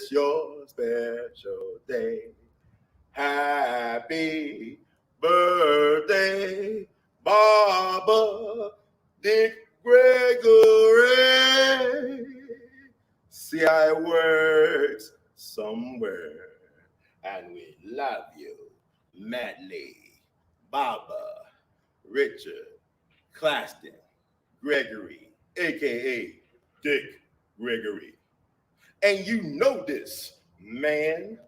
it's your special day. Happy birthday, Baba Dick Gregory. See, I works somewhere, and we love you madly, Baba Richard Claxton Gregory, aka Dick Gregory. And you know this, man.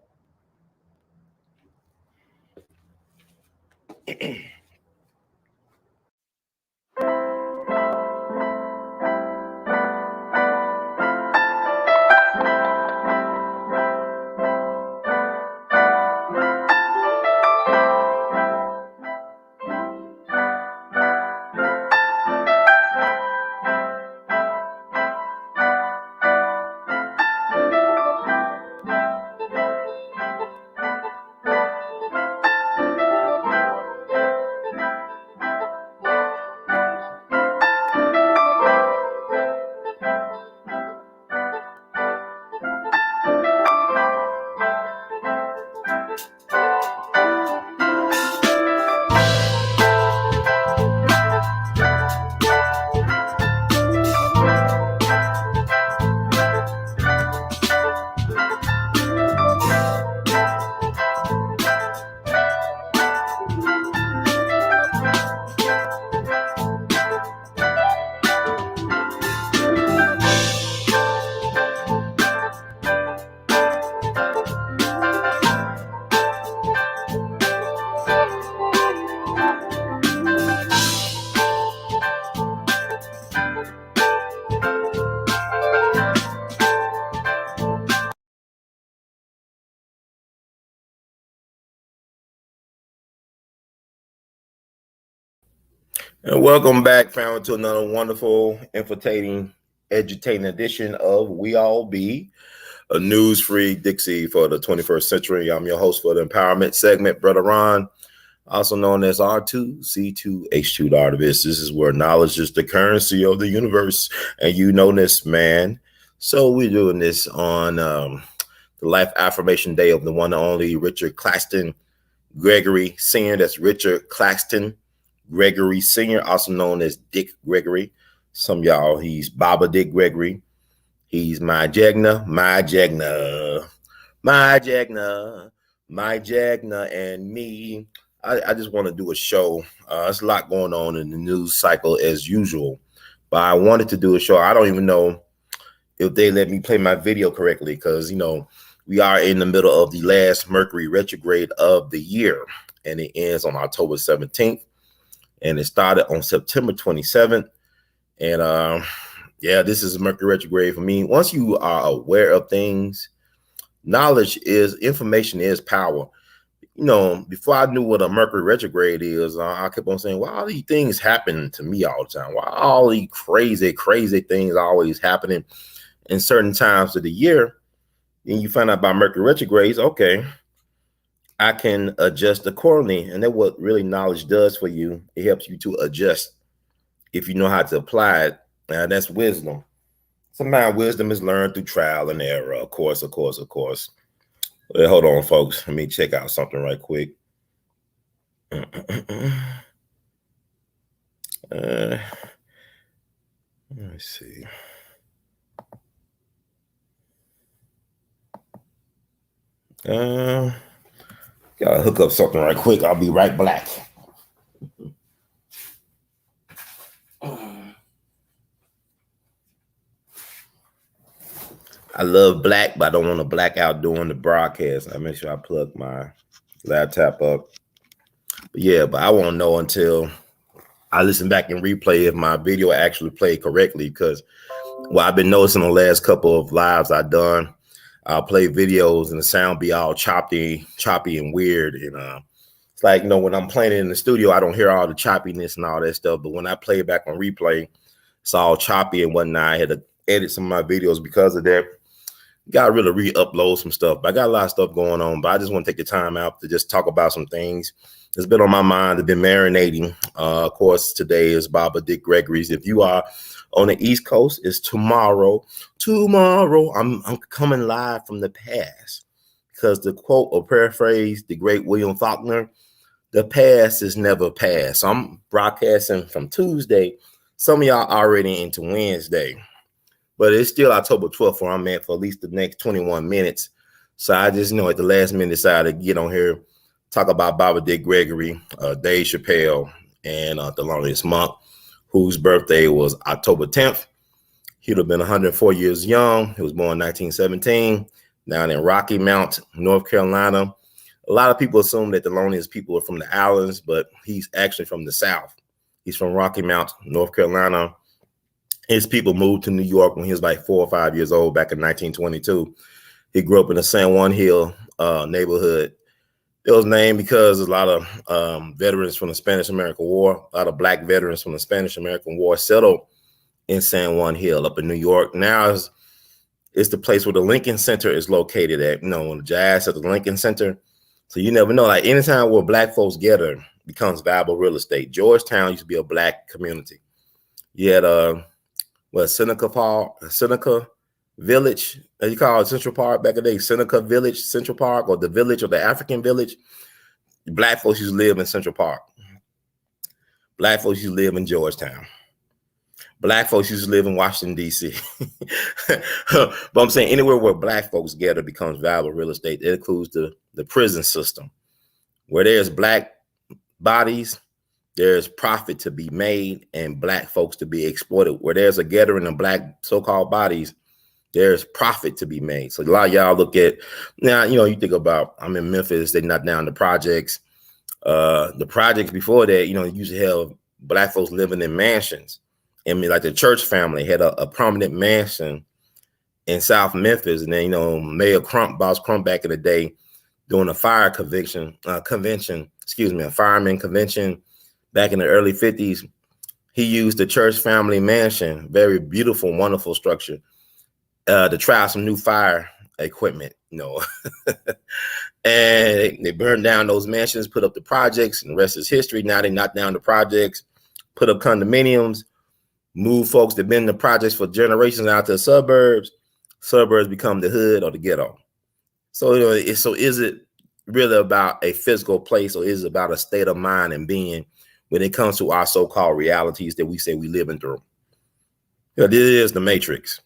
And welcome back, family, to another wonderful, edutainment edition of We All Be, a news-free Dixie for the 21st century. I'm your host for the empowerment segment, Brother Ron, also known as R2C2H2 the Artivist. This is where knowledge is the currency of the universe, and you know this, man. So we're doing this on the Life Affirmation Day of the one and only Richard Claxton Gregory Sr. That's Richard Claxton Gregory Sr., also known as Dick Gregory. Some y'all, he's Baba Dick Gregory. He's my Jagna, and me. I just want to do a show. There's a lot going on in the news cycle as usual, but I wanted to do a show. I don't even know if they let me play my video correctly because, you know, we are in the middle of the last Mercury retrograde of the year, and it ends on October 17th. And it started on September 27th. And yeah, this is Mercury retrograde for me. Once you are aware of things, information is power. You know, before I knew what a Mercury retrograde is, I kept on saying, why all these things happen to me all the time? Why all these crazy things always happening in certain times of the year? Then you find out about Mercury retrogrades. Okay, I can adjust accordingly. And that's what really knowledge does for you. It helps you to adjust if you know how to apply it. That's wisdom. Sometimes wisdom is learned through trial and error, of course. Well, hold on, folks. Let me check out something right quick. Let's see. Gotta hook up something right quick. I'll be right back. I love black, but I don't want to black out during the broadcast. I make sure I plug my laptop up. But I won't know until I listen back and replay if my video actually played correctly. Because what I've been noticing the last couple of lives I've done, I'll play videos and the sound be all choppy and weird. And it's like, you know, when I'm playing it in the studio, I don't hear all the choppiness and all that stuff. But when I play it back on replay, it's all choppy and whatnot. I had to edit some of my videos because of that. Got to really re-upload some stuff. But I got a lot of stuff going on. But I just want to take the time out to just talk about some things that's been on my mind. I've been marinating. Of course, today is Baba Dick Gregory's. If you are On the East Coast, it's tomorrow. Tomorrow, I'm coming live from the past, because to quote or paraphrase the great William Faulkner, the past is never past. So I'm broadcasting from Tuesday. Some of y'all already into Wednesday, but it's still October 12th where I'm at for at least the next 21 minutes. So I just at the last minute decided to get on here, talk about Baba Dick Gregory, Dave Chappelle, and Thelonious Monk, whose birthday was October 10th. He'd have been 104 years young. He was born in 1917 down in Rocky Mount, North Carolina. A lot of people assume that Thelonious people are from the islands, but he's actually from the South. He's from Rocky Mount, North Carolina. His people moved to New York when he was like 4 or 5 years old back in 1922. He grew up in the San Juan Hill neighborhood. It was named because a lot of veterans from the Spanish-American War, a lot of black veterans from the Spanish-American War settled in San Juan Hill up in New York. Now it's the place where the Lincoln Center is located at, the jazz at the Lincoln Center. So you never know, like anytime where black folks gather becomes valuable real estate. Georgetown used to be a black community. You had Seneca Village, as you call it, Central Park back in the day, Seneca Village, Central Park, or the village, or the African village. Black folks used to live in Central Park. Black folks used to live in Georgetown. Black folks used to live in Washington, D.C. But I'm saying anywhere where black folks gather becomes valuable real estate. It includes the prison system. Where there's black bodies, there's profit to be made and black folks to be exploited. Where there's a gathering of black so-called bodies, there's profit to be made. So a lot of y'all look at, now, you think about, I'm in Memphis, they're not down the projects. The projects before that, you usually have black folks living in mansions. I mean, like the church family had a prominent mansion in South Memphis. And then, Mayor Crump, Boss Crump back in the day, doing a fire convention, a fireman convention back in the early 50s. He used the church family mansion, very beautiful, wonderful structure, to try some new fire equipment, and they burned down those mansions, put up the projects, and the rest is history. Now they knocked down the projects, put up condominiums, move folks that been in the projects for generations out to the suburbs. Suburbs become the hood or the ghetto. So, so is it really about a physical place, or is it about a state of mind and being when it comes to our so-called realities that we say we living through? This is the Matrix.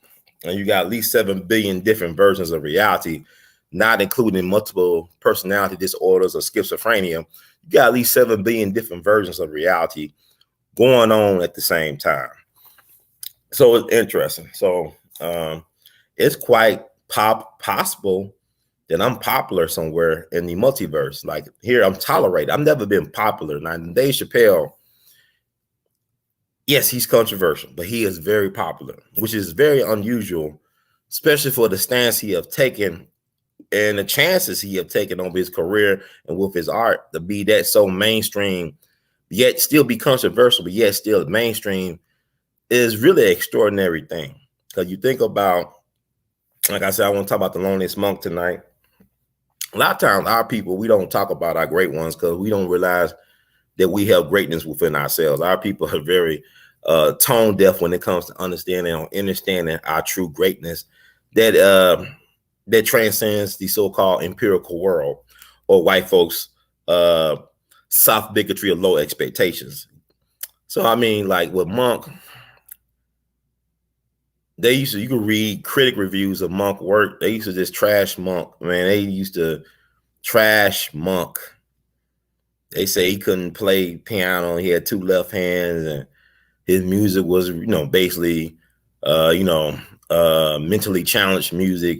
And you got at least 7 billion different versions of reality, not including multiple personality disorders or schizophrenia. You got at least 7 billion different versions of reality going on at the same time. So it's interesting. So it's quite possible that I'm popular somewhere in the multiverse. Like here, I'm tolerated. I've never been popular. Now, Dave Chappelle, yes, he's controversial, but he is very popular, which is very unusual, especially for the stance he have taken and the chances he have taken on his career and with his art to be that so mainstream, yet still be controversial, but yet still mainstream, is really an extraordinary thing. Because you think about, like I said, I want to talk about Thelonious Monk tonight. A lot of times our people, we don't talk about our great ones because we don't realize that we have greatness within ourselves. Our people are very tone deaf when it comes to understanding our true greatness that transcends the so-called empirical world or white folks' soft bigotry or low expectations. So I mean, like with Monk, you could read critic reviews of Monk work. They used to just trash Monk, man. They used to trash Monk. They say he couldn't play piano. He had 2 left hands, and his music was, basically, mentally challenged music.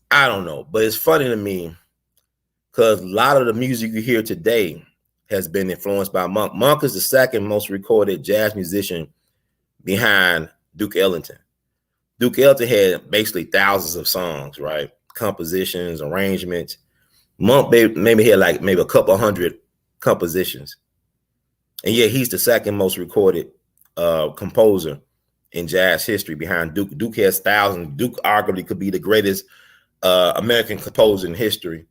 I don't know, but it's funny to me because a lot of the music you hear today has been influenced by Monk. Monk is the second most recorded jazz musician behind Duke Ellington. Duke Ellington had basically thousands of songs, right? Compositions, arrangements. Monk maybe had like maybe a couple hundred compositions. And yet he's the second most recorded composer in jazz history behind Duke. Duke has thousands. Duke arguably could be the greatest American composer in history.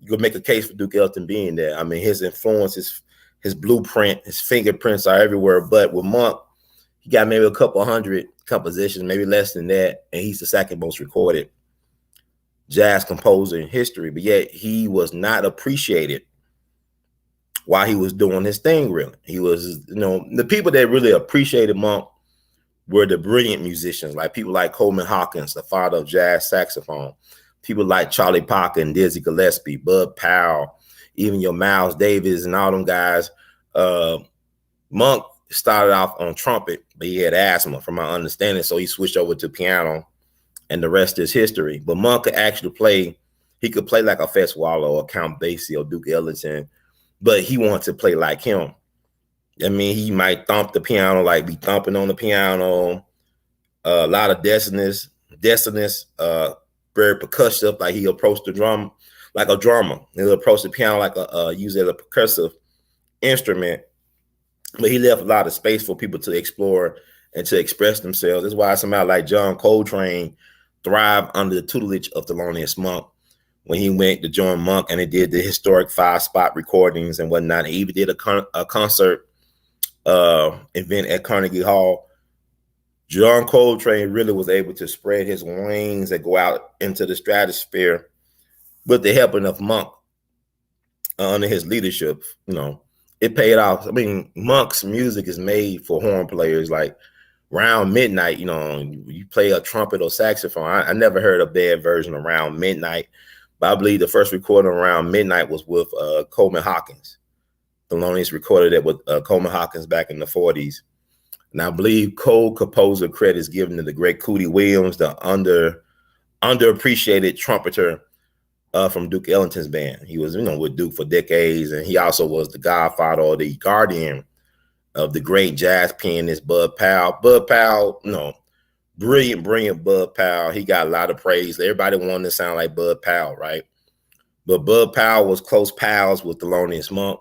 You could make a case for Duke Ellington being there. I mean, his influence, his blueprint, his fingerprints are everywhere. But with Monk, He got maybe a couple hundred compositions, maybe less than that, and he's the second most recorded jazz composer in history. But yet he was not appreciated while he was doing his thing. Really, he was, the people that really appreciated Monk were the brilliant musicians, like people like Coleman Hawkins, the father of jazz saxophone, people like Charlie Parker and Dizzy Gillespie, Bud Powell, even your Miles Davis and all them guys. Monk started off on trumpet, but he had asthma, from my understanding, so he switched over to piano, and the rest is history. But Monk could actually play. He could play like a Fats Waller or Count Basie or Duke Ellington, but he wanted to play like him. I mean, he might thump the piano, like be thumping on the piano. A lot of dissonance, very percussive. Like he approached the drum like a drummer. He'll approach the piano like use it as a percussive instrument. But he left a lot of space for people to explore and to express themselves. That's why somebody like John Coltrane thrived under the tutelage of Thelonious Monk when he went to join Monk, and he did the historic 5-spot recordings and whatnot. He even did a concert event at Carnegie Hall. John Coltrane really was able to spread his wings and go out into the stratosphere with the help of Monk under his leadership. It paid off. I mean, Monk's music is made for horn players. Like Round Midnight, you play a trumpet or saxophone. I never heard a bad version of Round Midnight, but I believe the first recording around midnight was with Coleman Hawkins. Thelonious recorded it with Coleman Hawkins back in the 40s. And I believe co-composer credit is given to the great Cootie Williams, the underappreciated trumpeter from Duke Ellington's band. He was, with Duke for decades, and he also was the godfather or the guardian of the great jazz pianist Bud Powell. Bud Powell, brilliant Bud Powell. He got a lot of praise. Everybody wanted to sound like Bud Powell, right? But Bud Powell was close pals with Thelonious Monk.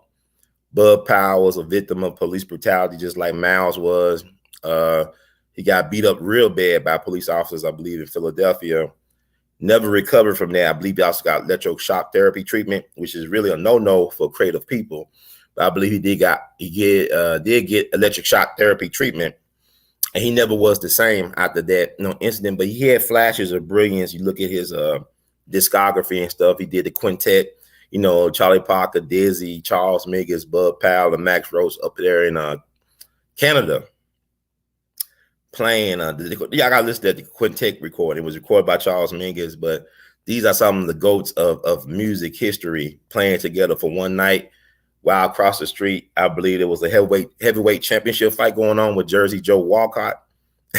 Bud Powell was a victim of police brutality, just like Miles was. He got beat up real bad by police officers, I believe, in Philadelphia. Never recovered from that. I believe he also got electroshock therapy treatment, which is really a no-no for creative people. But I believe he did get electric shock therapy treatment, and he never was the same after that incident. But he had flashes of brilliance. You look at his discography and stuff. He did the quintet. Charlie Parker, Dizzy, Charles Mingus, Bud Powell, and Max Roach up there in Canada playing. I got listed at the quintet recording. It was recorded by Charles Mingus, but these are some of the goats of music history playing together for one night. While across the street, I believe there was a heavyweight championship fight going on with Jersey Joe Walcott.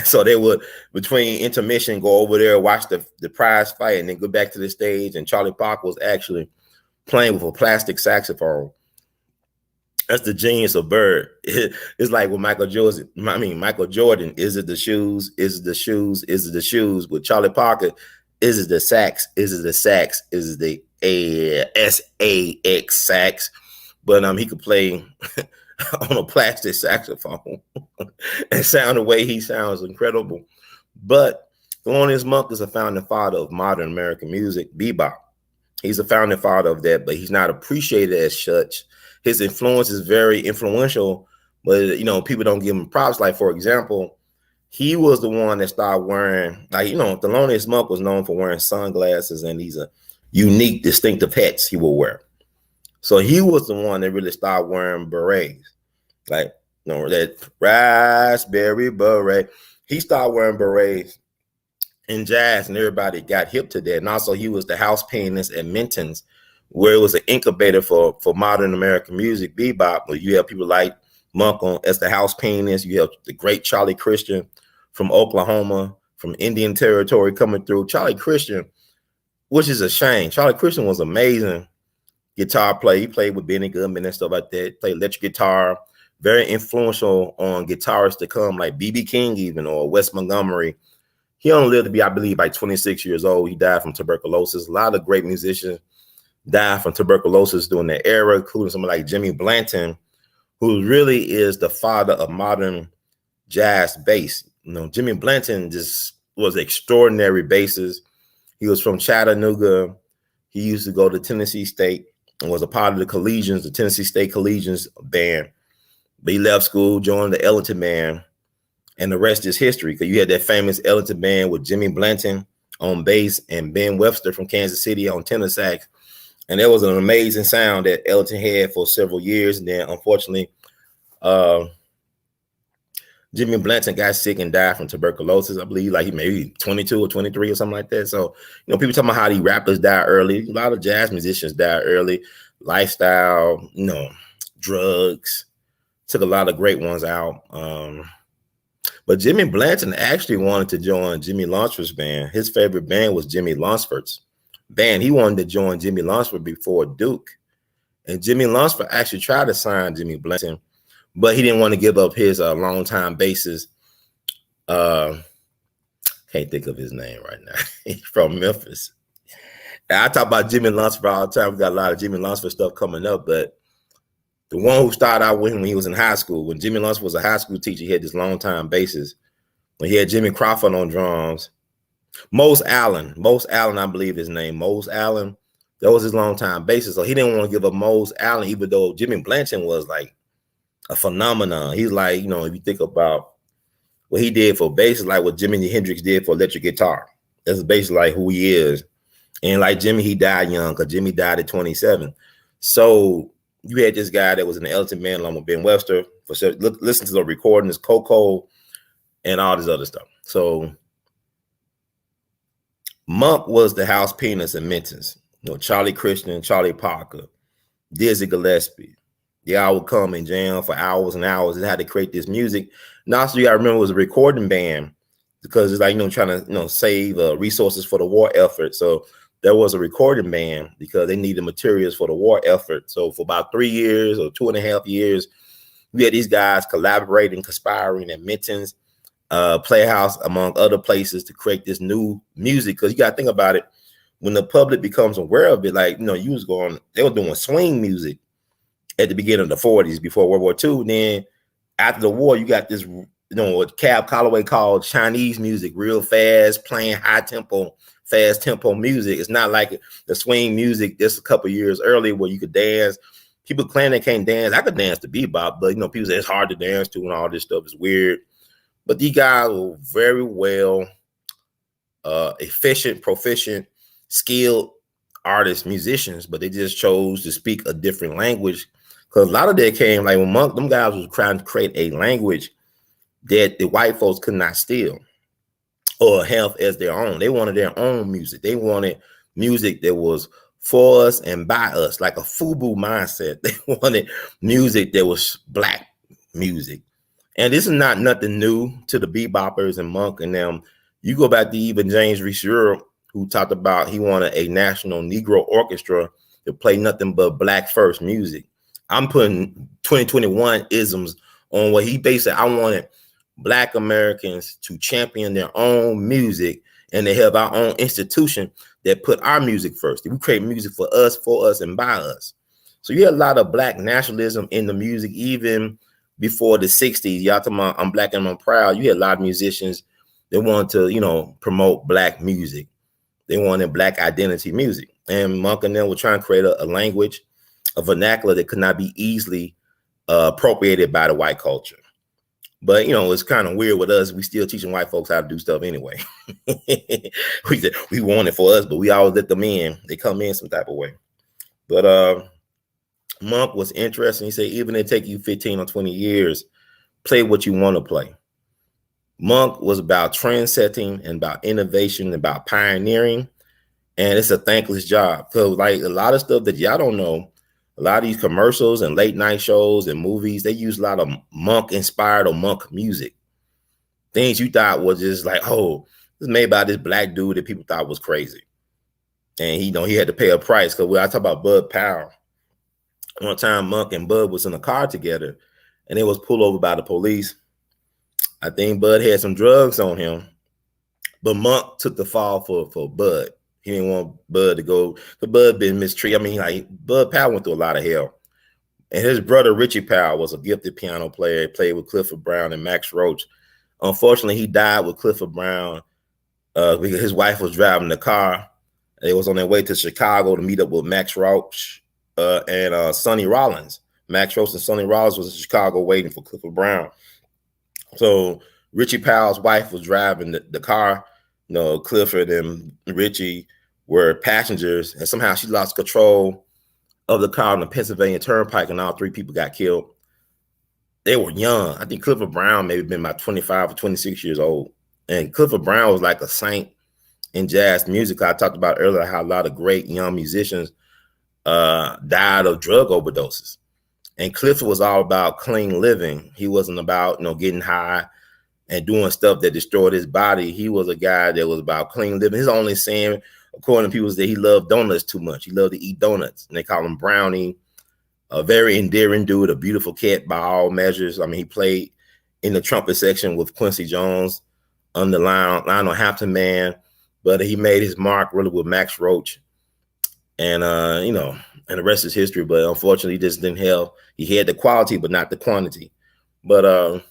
So they would, between intermission, go over there, watch the prize fight, and then go back to the stage. And Charlie Parker was actually playing with a plastic saxophone. That's the genius of Bird. It's like with Michael Jordan. Is it the shoes? Is it the shoes? Is it the shoes? With Charlie Parker, is it the sax? Is it the sax? Is it the S-A-X sax? But he could play on a plastic saxophone and sound the way he sounds incredible. But Thelonious Monk is a founding father of modern American music, bebop. He's a founding father of that, but he's not appreciated as such. His influence is very influential, but people don't give him props. Like, for example, he was the one that started wearing, Thelonious Monk was known for wearing sunglasses and these unique, distinctive hats he will wear. So he was the one that really started wearing berets, like that raspberry beret. He started wearing berets in jazz, and everybody got hip to that. And also, he was the house pianist at Minton's, where it was an incubator for modern American music, bebop. Where you have people like Monk as the house pianist. You have the great Charlie Christian from Oklahoma, from Indian Territory coming through. Charlie Christian, which is a shame. Charlie Christian was amazing guitar player. He played with Benny Goodman and stuff like that. Played electric guitar. Very influential on guitarists to come, like B.B. King even, or Wes Montgomery. He only lived to be, I believe, by 26 years old. He died from tuberculosis. A lot of great musicians died from tuberculosis during that era, including someone like Jimmy Blanton, who really is the father of modern jazz bass. Jimmy Blanton just was an extraordinary bassist. He was from Chattanooga. He used to go to Tennessee State and was a part of the Tennessee State Collegians band. But he left school, joined the Ellington band, And the rest is history, because you had that famous Ellington band with Jimmy Blanton on bass and Ben Webster from Kansas City on tenor sax. And that was an amazing sound that Ellington had for several years. And then, unfortunately, Jimmy Blanton got sick and died from tuberculosis, I believe, like he maybe 22 or 23 or something like that. So, people talking about how these rappers die early. A lot of jazz musicians die early. Lifestyle, drugs, took a lot of great ones out. But Jimmy Blanton actually wanted to join Jimmy Lunceford's band. His favorite band was Jimmy Lunceford's band. He wanted to join Jimmy Lunceford before Duke. And Jimmy Lunceford actually tried to sign Jimmy Blanton, but he didn't want to give up his longtime bassist. Can't think of his name right now. He's from Memphis. And I talk about Jimmy Lunceford all the time. We got a lot of Jimmy Lunceford stuff coming up, but the one who started out with him when he was in high school, when Jimmy Lunceford was a high school teacher, he had this longtime bassist. When he had Jimmy Crawford on drums, Mose Allen, I believe his name, Mose Allen, that was his longtime bassist. So he didn't want to give up Mose Allen, even though Jimmy Blanton was like a phenomenon. He's like, if you think about what he did for bass, like what Jimi Hendrix did for electric guitar. That's basically like who he is. And like Jimmy, he died young, because Jimmy died at 27. So you had this guy that was in the Ellington band along with Ben Webster. Listen to the recordings, Coco, and all this other stuff. So Monk was the house pianist in Memphis. Charlie Christian, Charlie Parker, Dizzy Gillespie. They all would come and jam for hours and hours and had to create this music. And also, you got to remember, it was a recording band, because it's like, trying to, save resources for the war effort. So there was a recording band because they needed materials for the war effort. So for about 3 years or 2.5 years, we had these guys collaborating, conspiring at Minton's Playhouse, among other places, to create this new music. Because you got to think about it, when the public becomes aware of it, like, they were doing swing music at the beginning of the 40s before World War II. And then after the war, you got this, what Cab Calloway called Chinese music, real fast, playing high tempo, fast tempo music. It's not like the swing music just a couple years earlier where you could dance. People claim they can't dance. I could dance to bebop, but people say it's hard to dance to and all this stuff is weird. But these guys were very well efficient, proficient, skilled artists, musicians, but they just chose to speak a different language. Because a lot of that came, like when Monk, them guys was trying to create a language that the white folks could not steal or have as their own. They wanted their own music. They wanted music that was for us and by us, like a FUBU mindset. They wanted music that was black music. And this is not nothing new to the beboppers and Monk and them. You go back to even James Reese-Earl, who talked about he wanted a national Negro orchestra to play nothing but black first music. I'm putting 2021 isms on what he basically, I wanted Black Americans to champion their own music and they have our own institution that put our music first. We create music for us, and by us. So you had a lot of Black nationalism in the music, even before the 60s. Y'all talking about I'm Black and I'm proud. You had a lot of musicians that wanted to, promote Black music. They wanted Black identity music. And Monk and them were trying to create a language, a vernacular that could not be easily appropriated by the white culture. But, it's kind of weird with us. We still teaching white folks how to do stuff anyway. We want it for us, but we always let them in. They come in some type of way. But Monk was interesting. He said, even if it take you 15 or 20 years, play what you want to play. Monk was about trend setting and about innovation, about pioneering. And it's a thankless job. So like a lot of stuff that y'all don't know, a lot of these commercials and late night shows and movies, they use a lot of Monk inspired or Monk music. Things you thought was just like, oh, this is made by this black dude that people thought was crazy. And he had to pay a price. Because when I talk about Bud Powell, one time Monk and Bud was in a car together and they was pulled over by the police. I think Bud had some drugs on him, but Monk took the fall for Bud. He didn't want Bud to go. The Bud been mistreated. I mean, like Bud Powell went through a lot of hell. And his brother, Richie Powell, was a gifted piano player. He played with Clifford Brown and Max Roach. Unfortunately, he died with Clifford Brown because his wife was driving the car. They was on their way to Chicago to meet up with Max Roach and Sonny Rollins. Max Roach and Sonny Rollins was in Chicago waiting for Clifford Brown. So Richie Powell's wife was driving the car. You know, Clifford and Richie were passengers, and somehow she lost control of the car on the Pennsylvania Turnpike, and all 3 people got killed. They were young. I think Clifford Brown maybe been about 25 or 26 years old. And Clifford Brown was like a saint in jazz music. I talked about earlier how a lot of great young musicians died of drug overdoses. And Clifford was all about clean living. He wasn't about, getting high and doing stuff that destroyed his body. He was a guy that was about clean living. His only saying, according to people, is that he loved donuts too much. He loved to eat donuts. And they call him Brownie. A very endearing dude, a beautiful cat by all measures. I mean, he played in the trumpet section with Quincy Jones on the Lionel Hampton Man, but he made his mark really with Max Roach. And, and the rest is history. But unfortunately, he just didn't have, he had the quality, but not the quantity. But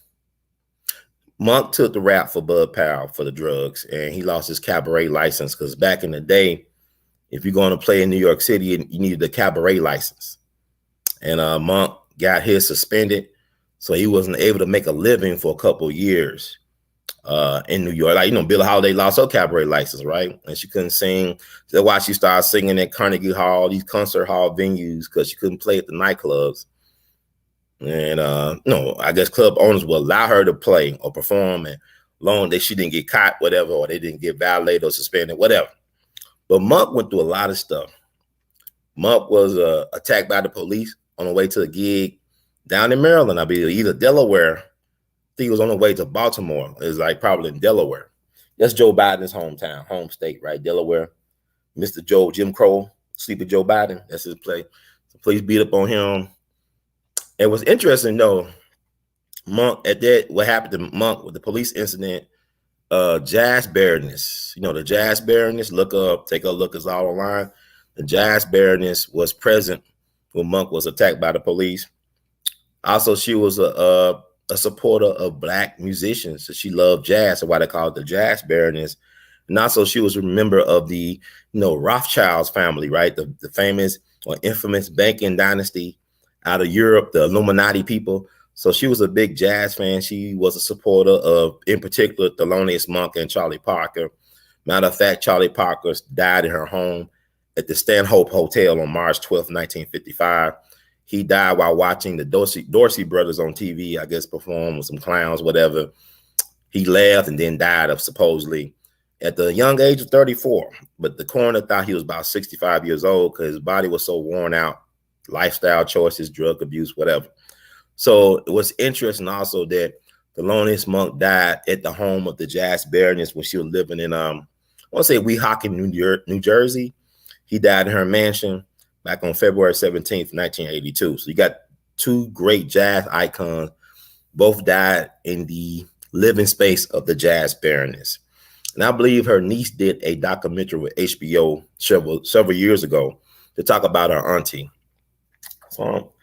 Monk took the rap for Bud Powell for the drugs, and he lost his cabaret license because back in the day, if you're going to play in New York City, you needed a cabaret license. And Monk got his suspended, so he wasn't able to make a living for a couple of years in New York. Like, Billie Holiday lost her cabaret license, right? And she couldn't sing. That's why she started singing at Carnegie Hall, these concert hall venues, because she couldn't play at the nightclubs. And I guess club owners will allow her to play or perform, and long that she didn't get caught, whatever, or they didn't get violated or suspended, whatever. But Monk went through a lot of stuff. Monk was attacked by the police on the way to a gig down in Maryland, I believe, either Delaware. I think he was on the way to Baltimore. It was like probably in Delaware. That's Joe Biden's hometown, home state, right? Delaware. Mr. Jim Crow, Sleepy Joe Biden. That's his play. The police beat up on him. It was interesting, though. Monk, what happened to Monk with the police incident, Jazz Baroness. The Jazz Baroness, take a look, it's all online. The Jazz Baroness was present when Monk was attacked by the police. Also, she was a supporter of Black musicians. So she loved jazz, so why they call it the Jazz Baroness. And also, she was a member of the, Rothschilds family, right? The famous or infamous banking dynasty out of Europe, the Illuminati people. So she was a big jazz fan. She was a supporter of, in particular, Thelonious Monk and Charlie Parker. Matter of fact, Charlie Parker died in her home at the Stanhope Hotel on March 12th, 1955. He died while watching the Dorsey brothers on TV, I guess, perform with some clowns, whatever. He laughed and then died of supposedly at the young age of 34. But the coroner thought he was about 65 years old because his body was so worn out, lifestyle choices, drug abuse, whatever. So it was interesting also that Thelonious Monk died at the home of the Jazz Baroness when she was living in, I want to say Weehawken, New Jersey. He died in her mansion back on February 17th, 1982. So you got 2 great jazz icons, both died in the living space of the Jazz Baroness. And I believe her niece did a documentary with HBO several years ago to talk about her auntie. So,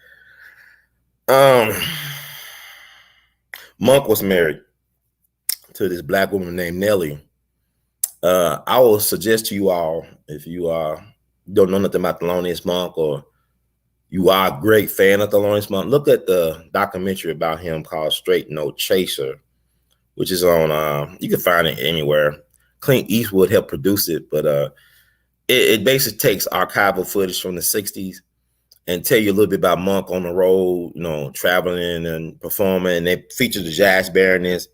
Monk was married to this Black woman named Nellie. I will suggest to you all, if you don't know nothing about Thelonious Monk or you are a great fan of Thelonious Monk, look at the documentary about him called Straight No Chaser, which is on, you can find it anywhere. Clint Eastwood helped produce it, but it basically takes archival footage from the 60s and tell you a little bit about Monk on the road, traveling and performing. And they feature the Jazz Baroness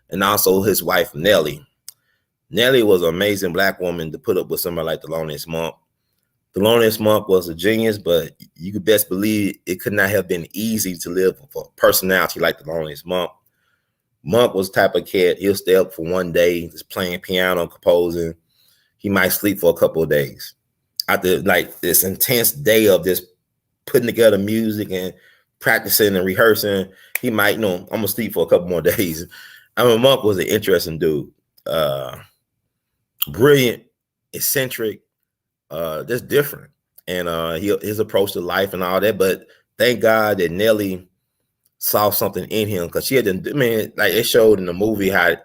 and also his wife, Nellie. Nellie was an amazing Black woman to put up with somebody like Thelonious Monk. Thelonious Monk was a genius, but you could best believe it could not have been easy to live with a personality like Thelonious Monk. Monk was the type of cat, he'll stay up for one day, just playing piano, composing. He might sleep for a couple of days. After like this intense day of just putting together music and practicing and rehearsing, he might, I'm gonna sleep for a couple more days. I mean, Monk was an interesting dude. Brilliant, eccentric, just different. And his approach to life and all that. But thank God that Nellie saw something in him, because she had to, like it showed in the movie how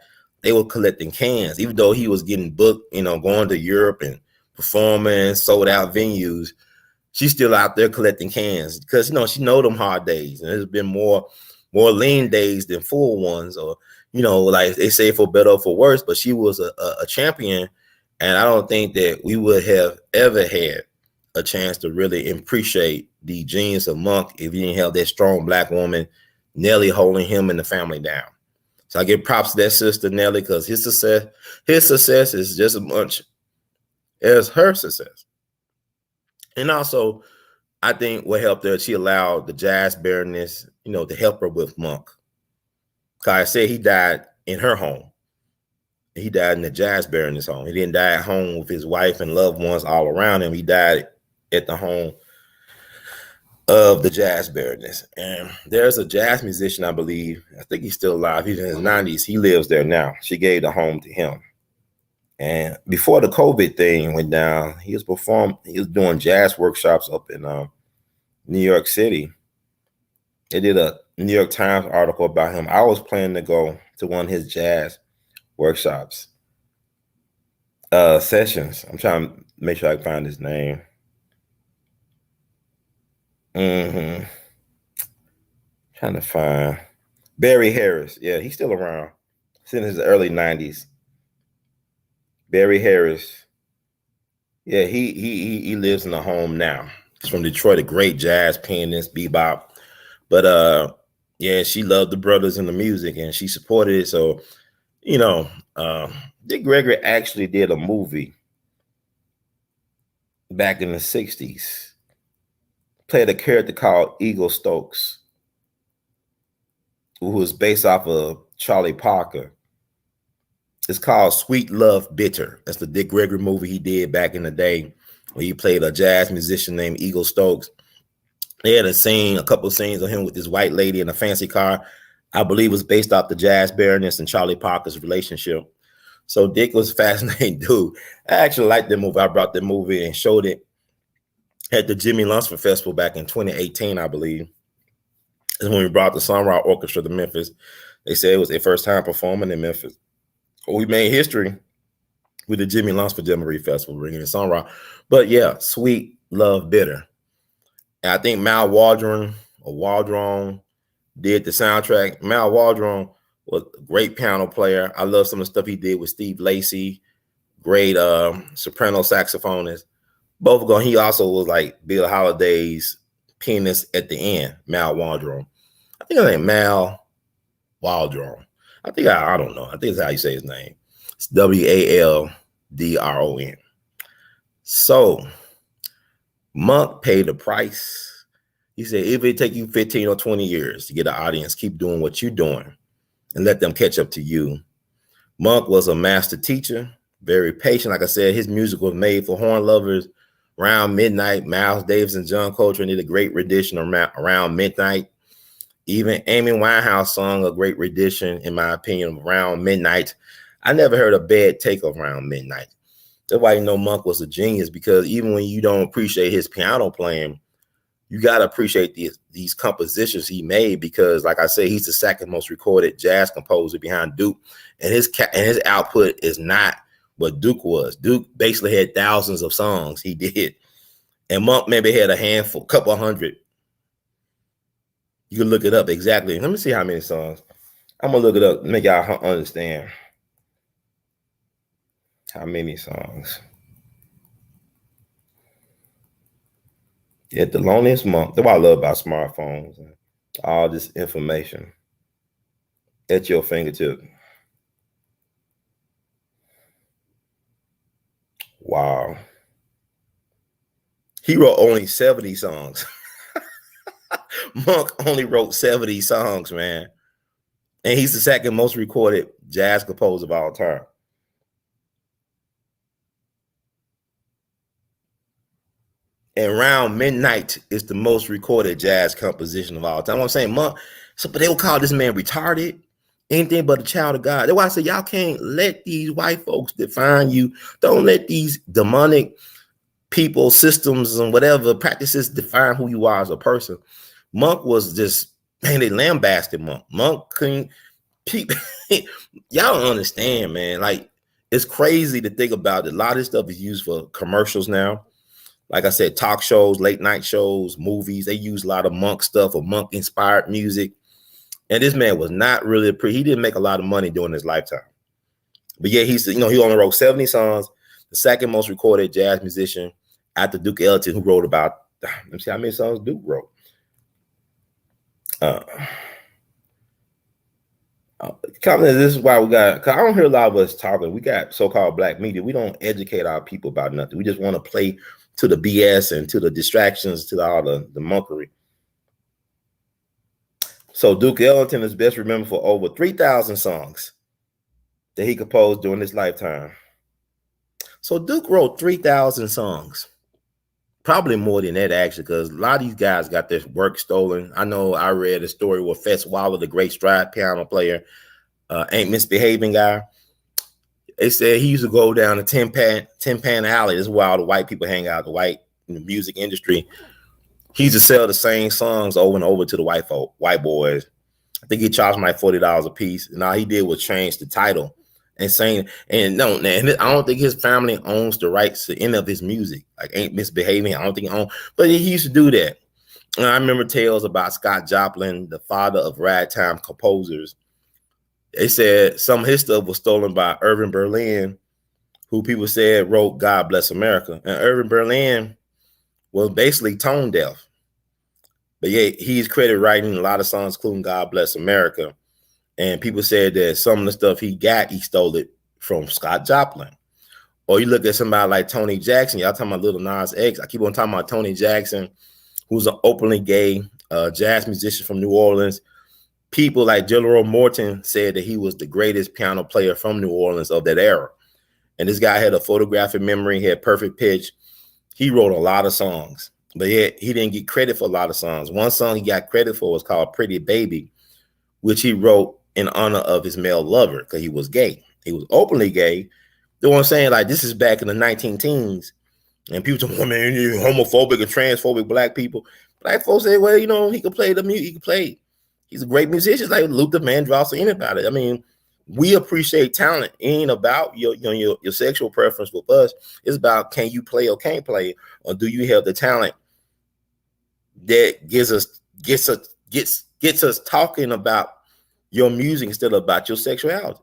they were collecting cans, even though he was getting booked, going to Europe and performing, sold out venues. She's still out there collecting cans because, she know them hard days. And there's been more lean days than full ones, or, you know, like they say for better or for worse, but she was a champion. And I don't think that we would have ever had a chance to really appreciate the genius of Monk if you didn't have that strong black woman, Nelly, holding him and the family down. So I give props to that sister, Nelly, because his success is just as much as her success. And also, I think what helped her, she allowed the jazz baroness, you know, to help her with Monk. Because I said he died in her home. He died in the jazz baroness home. He didn't die at home with his wife and loved ones all around him. He died at the home of the jazz baroness. And there's a jazz musician, I believe. I think he's still alive. He's in his 90s. He lives there now. She gave the home to him. And before the COVID thing went down, he was doing jazz workshops up in New York City. They did a New York Times article about him. I was planning to go to one of his jazz workshops sessions. I'm trying to make sure I can find his name. Trying to find Barry Harris. Yeah, he's still around. He's in his early 90s. Barry Harris. Yeah, he lives in a home now. He's from Detroit, a great jazz pianist, bebop. But yeah, she loved the brothers and the music, and she supported it. So, you know, Dick Gregory actually did a movie back in the 60s. Played a character called Eagle Stokes, who was based off of Charlie Parker. It's called Sweet Love Bitter. That's the Dick Gregory movie he did back in the day, where he played a jazz musician named Eagle Stokes. They had a couple of scenes of him with this white lady in a fancy car. I believe it was based off the jazz baroness and Charlie Parker's relationship. So Dick was a fascinating dude. I actually liked that movie. I brought that movie and showed it at the Jimmy Lunsford Festival back in 2018, I believe. Is when we brought the Sun Ra Orchestra to Memphis. They said it was their first time performing in Memphis. We made history with the Jimmy Lunsford Jamboree Festival, bringing in Sun Ra. But yeah, Sweet Love Bitter. And I think Mal Waldron did the soundtrack. Mal Waldron was a great piano player. I love some of the stuff he did with Steve Lacy, great soprano saxophonist. Both of them. He also was like Bill Holiday's pianist at the end, Mal Waldron. I think his name Mal Waldron. I don't know. I think that's how you say his name. It's Waldron. So Monk paid the price. He said, if it take you 15 or 20 years to get an audience, keep doing what you're doing and let them catch up to you. Monk was a master teacher, very patient. Like I said, his music was made for horn lovers. Around midnight, Miles Davis and John Coltrane did a great rendition around midnight. Even Amy Winehouse sung a great rendition, in my opinion, around midnight. I never heard a bad take of around midnight. That's why you know Monk was a genius, because even when you don't appreciate his piano playing, you got to appreciate these compositions he made, because like I said, he's the second most recorded jazz composer behind Duke, and his output is not what Duke was. Duke basically had thousands of songs he did, and Monk maybe had a handful, couple hundred. You can look it up exactly. Let me see how many songs. I'm gonna look it up, make y'all understand how many songs. Yeah, Thelonious Monk. That's what I love about smartphones and all this information at your fingertip. Wow. He wrote only 70 songs. Monk only wrote 70 songs, man. And he's the second most recorded jazz composer of all time. And Around Midnight is the most recorded jazz composition of all time. I'm saying Monk, but they will call this man retarded, anything but a child of God. That's why I say y'all can't let these white folks define you. Don't let these demonic people, systems, and whatever practices define who you are as a person. Monk was just, man, they lambasted Monk. Monk couldn't, y'all don't understand, man. Like, it's crazy to think about it. A lot of this stuff is used for commercials now. Like I said, talk shows, late night shows, movies, they use a lot of Monk stuff or Monk inspired music. And this man was not really he didn't make a lot of money during his lifetime. But yeah, he only wrote 70 songs, the second most recorded jazz musician after Duke Ellington, who wrote about, let me see how many songs Duke wrote. This is why we got, because I don't hear a lot of us talking. We got so-called black media. We don't educate our people about nothing. We just want to play to the BS and to the distractions, to all the monkery. So Duke Ellington is best remembered for over 3,000 songs that he composed during his lifetime. So Duke wrote 3,000 songs. Probably more than that, actually, because a lot of these guys got their work stolen. I know I read a story where Fats Waller, the great stride piano player, ain't misbehaving guy. They said he used to go down to Tin Pan Alley. This is where all the white people hang out, in the music industry. He used to sell the same songs over and over to the white boys. I think he charged them like $40 a piece. And all he did was change the title and saying, and no, man, I don't think his family owns the rights to any of his music. Like, ain't misbehaving. I don't think he owns, but he used to do that. And I remember tales about Scott Joplin, the father of ragtime composers. They said some of his stuff was stolen by Irving Berlin, who people said wrote God Bless America. And Irving Berlin was basically tone deaf. But yeah, he's credited writing a lot of songs, including God Bless America. And people said that some of the stuff he stole it from Scott Joplin. Or you look at somebody like Tony Jackson. Y'all talking about Little Nas X. I keep on talking about Tony Jackson, who's an openly gay jazz musician from New Orleans. People like Jello Morton said that he was the greatest piano player from New Orleans of that era. And this guy had a photographic memory, he had perfect pitch. He wrote a lot of songs, but yet he didn't get credit for a lot of songs. One song he got credit for was called Pretty Baby, which he wrote in honor of his male lover because he was gay. He was openly gay. You know what I'm saying? Like, this is back in the 19-teens. And people say, oh, man, you're homophobic and transphobic black people. Black folks say, well, he could play the music. He could play. He's a great musician, like Luther Vandross or anybody. I mean, we appreciate talent. It ain't about your sexual preference with us. It's about, can you play or can't play, or do you have the talent that gets us talking about your music instead of about your sexuality?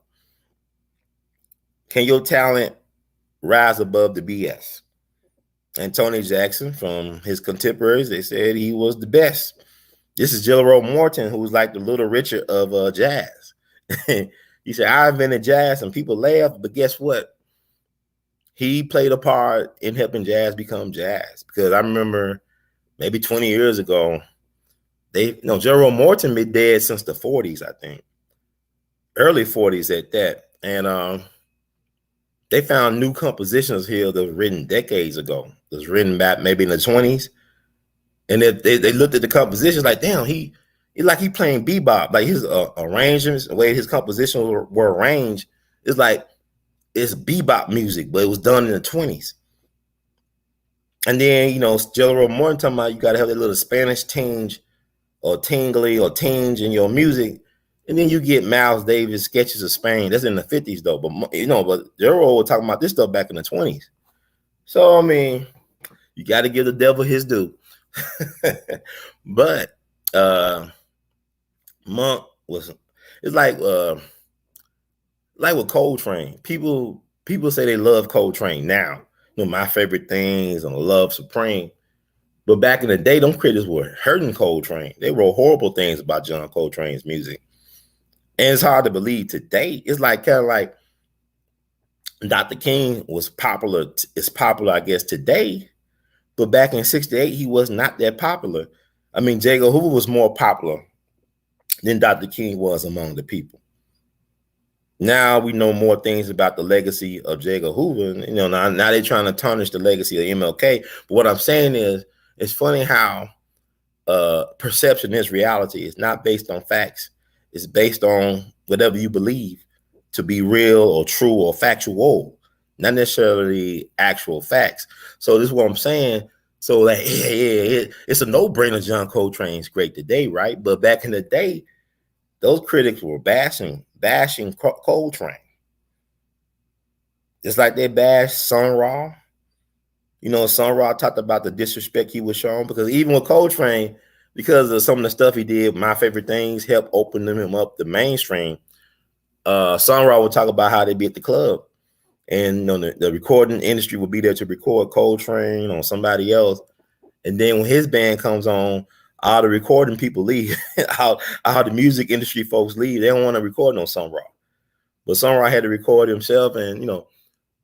Can your talent rise above the BS? And Tony Jackson, from his contemporaries, they said he was the best. This is Jello Morton, who was like the Little Richard of jazz. He said, I invented jazz, and people laughed, but guess what? He played a part in helping jazz become jazz. Because I remember maybe 20 years ago, Jello Morton been dead since the 40s, I think. Early 40s at that. And they found new compositions here that were written decades ago. It was written back maybe in the 20s. And they looked at the compositions like, damn, he playing bebop. Like, his arrangements, the way his compositions were arranged, it's like it's bebop music, but it was done in the 20s. And then, Jello Morton talking about you got to have that little Spanish tinge or tingly or tinge in your music. And then you get Miles Davis Sketches of Spain. That's in the 50s, though. But, but Jello was talking about this stuff back in the 20s. So, I mean, you got to give the devil his due. But Monk was, it's like with Coltrane. People say they love Coltrane now. My favorite things and Love Supreme. But back in the day, them critics were hurting Coltrane. They wrote horrible things about John Coltrane's music. And it's hard to believe today. It's like kind of like Dr. King was popular. It's popular, I guess, today. But back in 68, he was not that popular. I mean, J. Edgar Hoover was more popular than Dr. King was among the people. Now we know more things about the legacy of J. Edgar Hoover. Now they're trying to tarnish the legacy of MLK. But what I'm saying is, it's funny how perception is reality. It's not based on facts. It's based on whatever you believe to be real or true or factual, not necessarily actual facts. So this is what I'm saying. So like, it's a no-brainer. John Coltrane's great today, right? But back in the day, those critics were bashing Coltrane. Just like they bashed Sun Ra. Sun Ra talked about the disrespect he was shown, because even with Coltrane, because of some of the stuff he did. My Favorite Things helped open him up the mainstream. Sun Ra would talk about how they be at the club, and the recording industry would be there to record Coltrane on somebody else. And then when his band comes on, all the recording people leave. how the music industry folks leave. They don't want to record no Sun Ra. But Sun Ra had to record himself, and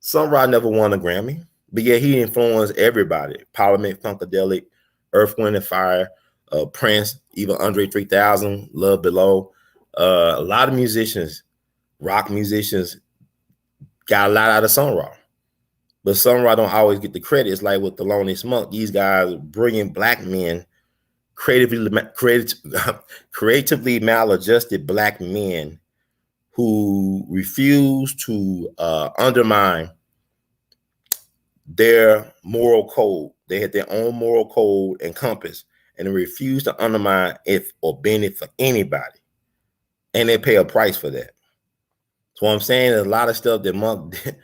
Sun Ra never won a Grammy. But yeah, he influenced everybody. Parliament Funkadelic, Earth, Wind and Fire, Prince, even Andre 3000, Love Below. A lot of musicians, rock musicians, got a lot out of Sun Ra. But Sun Ra don't always get the credit. It's like with Thelonious Monk. These guys, brilliant black men, creatively maladjusted black men who refuse to undermine their moral code. They had their own moral code and compass, and they refuse to undermine it or bend it for anybody. And they pay a price for that. So what I'm saying is a lot of stuff that Monk did.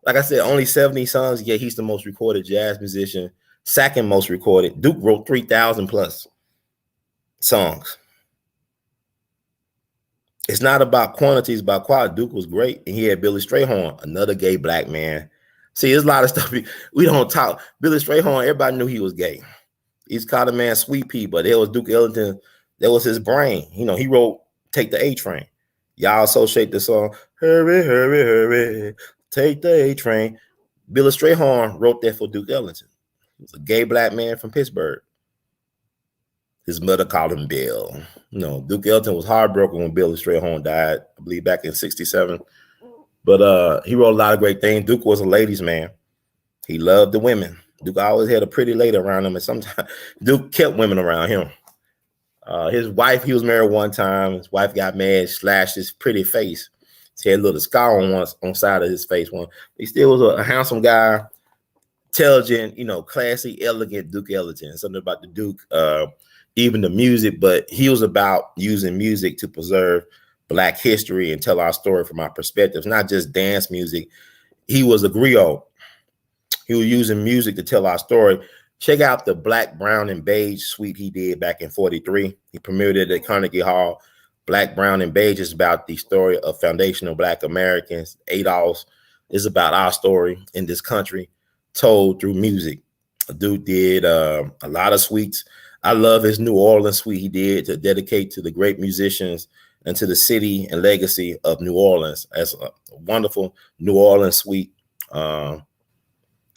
Like I said, only 70 songs, yet he's the most recorded jazz musician, second most recorded. Duke wrote 3,000 plus songs. It's not about quantity, it's about quality. Duke was great, and he had Billy Strayhorn, another gay black man. See, there's a lot of stuff we don't talk. Billy Strayhorn, everybody knew he was gay. He's called a man Sweet Pea, but there was Duke Ellington. That was his brain. He wrote Take the A Train. Y'all associate the song, hurry, hurry, hurry, take the A Train. Billy Strayhorn wrote that for Duke Ellington. He was a gay black man from Pittsburgh. His mother called him Bill. Duke Ellington was heartbroken when Billy Strayhorn died, I believe back in 67. But he wrote a lot of great things. Duke was a ladies' man. He loved the women. Duke always had a pretty lady around him, and sometimes Duke kept women around him. His wife, he was married one time. His wife got mad, slashed his pretty face. He had a little scar on side of his face. He still was a handsome guy, intelligent, classy, elegant Duke Ellington. Something about the Duke, even the music, but he was about using music to preserve Black history and tell our story from our perspectives, not just dance music. He was a griot. He was using music to tell our story. Check out the Black, Brown, and Beige suite he did back in 43. He premiered it at Carnegie Hall. Black, Brown, and Beige is about the story of foundational Black Americans. A.L.L is about our story in this country told through music. Dude did a lot of suites. I love his New Orleans suite he did to dedicate to the great musicians and to the city and legacy of New Orleans. That's a wonderful New Orleans suite.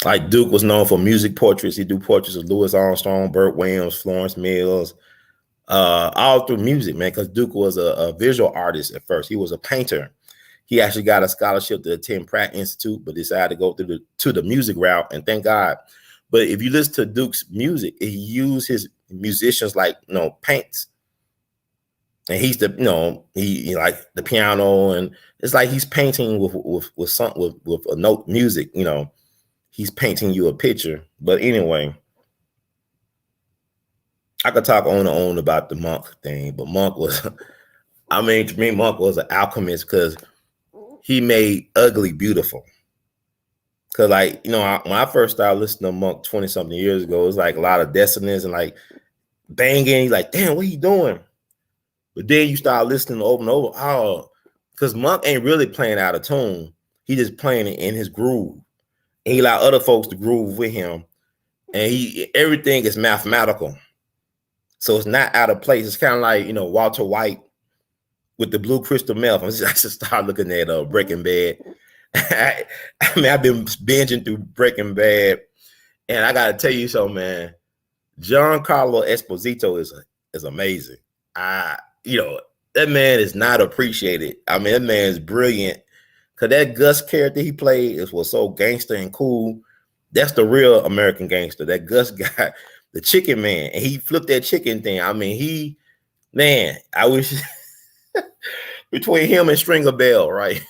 Like Duke was known for music portraits. He do portraits of Louis Armstrong, Burt Williams, Florence Mills, all through music, man, because Duke was a visual artist at first. He was a painter. He actually got a scholarship to attend Pratt Institute, but decided to go to the music route, and thank God. But if you listen to Duke's music, he used his musicians like paints. And he's he like the piano, and it's like he's painting with a note music, he's painting you a picture. But anyway, I could talk on and on about the Monk thing, but Monk was, to me, Monk was an alchemist because he made ugly beautiful. Because when I first started listening to Monk 20 something years ago, it was like a lot of dissonance and like banging. He's like, damn, what are you doing? But then you start listening over and over. Because Monk ain't really playing out of tune. He just playing it in his groove. And he allowed other folks to groove with him. And everything is mathematical. So it's not out of place. It's kind of like, Walter White with the Blue Crystal Meth. I just started looking at Breaking Bad. I've been binging through Breaking Bad. And I got to tell you something, man. Giancarlo Esposito is amazing. That man is not appreciated. That man is brilliant. Because that Gus character he played was so gangster and cool. That's the real American gangster. That Gus guy, the chicken man. And he flipped that chicken thing. I wish between him and Stringer Bell, right?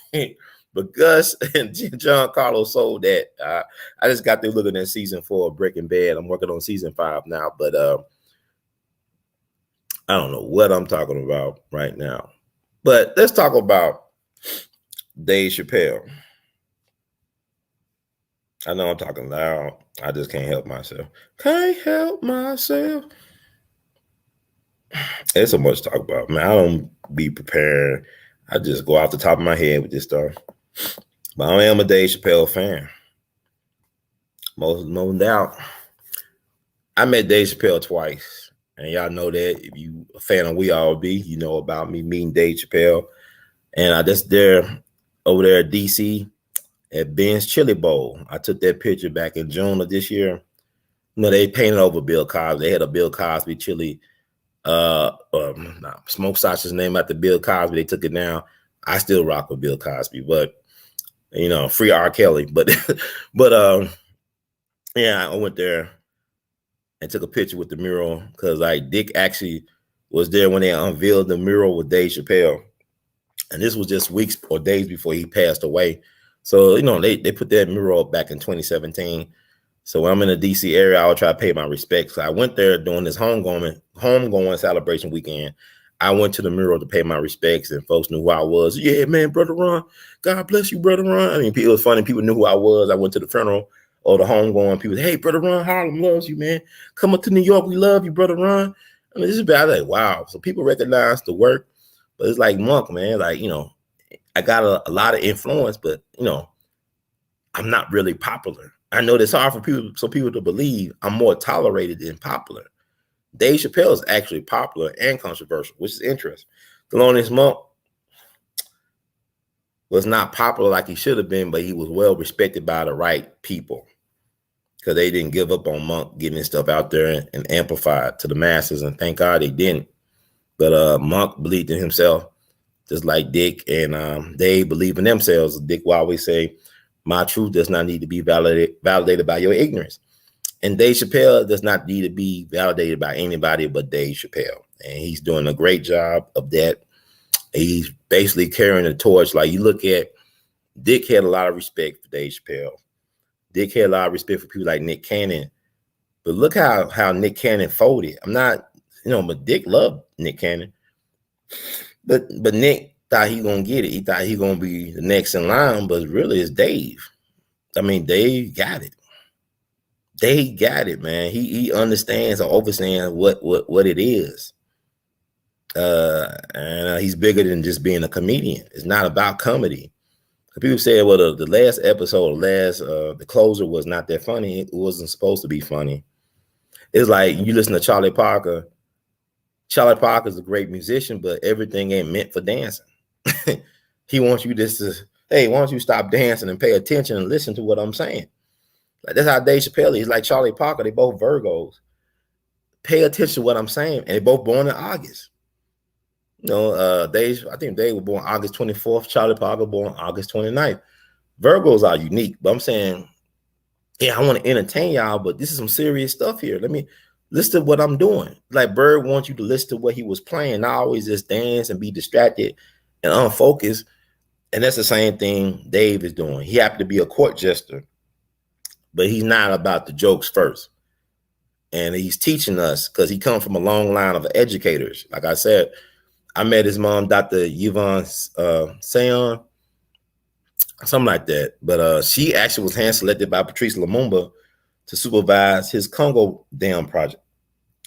But Gus and Giancarlo sold that. I just got through looking at season 4 of Breaking Bad. I'm working on season 5 now. But I don't know what I'm talking about right now. But let's talk about Dave Chappelle. I know I'm talking loud. I just can't help myself. Can't help myself. There's so much to talk about, man. I don't be prepared. I just go off the top of my head with this stuff. But I am a Dave Chappelle fan. Most no doubt. I met Dave Chappelle twice. And y'all know that. If you a fan of We All Be, you know about me meeting Dave Chappelle. And I just there over there at DC at Ben's Chili Bowl. I took that picture back in June of this year. You know, they painted over Bill Cosby. They had a Bill Cosby chili smoke sausage name after Bill Cosby. They took it down. I still rock with Bill Cosby, but you know, free R. Kelly. But yeah, I went there and took a picture with the mural because like Dick actually was there when they unveiled the mural with Dave Chappelle. And this was just weeks or days before he passed away. So, you know, they put that mural up back in 2017. So when I'm in the DC area, I would try to pay my respects. So I went there during this homegoing celebration weekend. I went to the mural to pay my respects, and folks knew who I was. Yeah, man, Brother Ron. God bless you, Brother Ron. I mean, it was funny. People knew who I was. I went to the funeral or the homegoing. People, hey, Brother Ron, Harlem loves you, man. Come up to New York. We love you, Brother Ron. I mean, this is bad. Like, wow. So people recognize the work, but it's like Monk, man. Like, you know, I got a lot of influence, but, you know, I'm not really popular. I know it's hard for people to believe I'm more tolerated than popular. Dave Chappelle is actually popular and controversial, which is interesting. Thelonious Monk was not popular like he should have been, but he was well respected by the right people because they didn't give up on Monk getting his stuff out there and amplified to the masses. And thank God they didn't. But Monk believed in himself, just like Dick and they believe in themselves. Dick will always say, my truth does not need to be validated by your ignorance. And Dave Chappelle does not need to be validated by anybody but Dave Chappelle. And he's doing a great job of that. He's basically carrying the torch. Like you look at, Dick had a lot of respect for Dave Chappelle. Dick had a lot of respect for people like Nick Cannon. But look how Nick Cannon folded. I'm not, you know, but Dick loved Nick Cannon. But Nick thought he gonna get it. He thought he gonna be the next in line, but really it's Dave. I mean, Dave got it. Dave got it, man. He understands or understands what it is. And he's bigger than just being a comedian. It's not about comedy. People say, well, the last episode, the closer was not that funny. It wasn't supposed to be funny. It's like you listen to Charlie Parker. Charlie Parker is a great musician, but everything ain't meant for dancing. He wants you just to, hey, why don't you stop dancing and pay attention and listen to what I'm saying? Like that's how Dave Chappelle is. Like Charlie Parker, they both Virgos. Pay attention to what I'm saying, and they both born in August. You know, I think Dave was born August 24th. Charlie Parker born August 29th. Virgos are unique, but I'm saying, yeah, I want to entertain y'all, but this is some serious stuff here. Let me listen to what I'm doing. Like Bird wants you to listen to what he was playing, not always just dance and be distracted and unfocused. And that's the same thing Dave is doing. He happened to be a court jester, but he's not about the jokes first. And he's teaching us because he comes from a long line of educators. Like I said, I met his mom, Dr. Yvonne Sayon, something like that. But she actually was hand selected by Patrice Lumumba to supervise his Congo Dam project.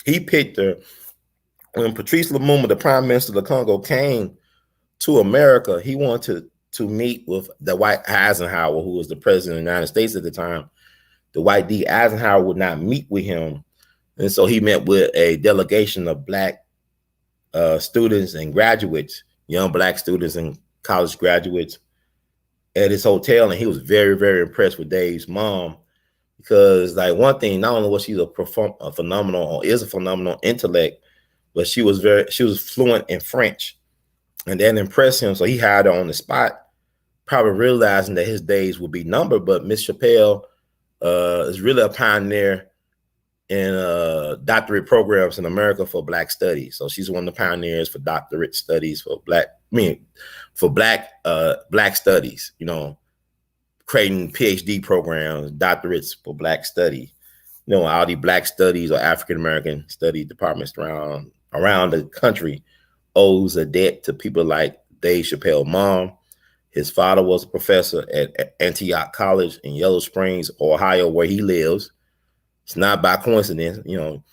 He picked her when Patrice Lumumba, the prime minister of the Congo, came to America. He wanted to meet with the white Eisenhower, who was the president of the United States at the time. The white D. Eisenhower would not meet with him. And so he met with a delegation of black students and graduates, young black students and college graduates at his hotel. And he was very, very impressed with Dave's mom because like one thing, not only was she a phenomenal or is a phenomenal intellect, but she was fluent in French, and that impressed him. So he hired her on the spot, probably realizing that his days would be numbered. But Miss Chappelle is really a pioneer in doctorate programs in America for Black studies. So she's one of the pioneers for doctorate studies for Black studies, you know, creating PhD programs, doctorates for Black study. You know, all the Black studies or African-American study departments around the country owes a debt to people like Dave Chappelle's mom. His father was a professor at Antioch College in Yellow Springs, Ohio, where he lives. It's not by coincidence, you know.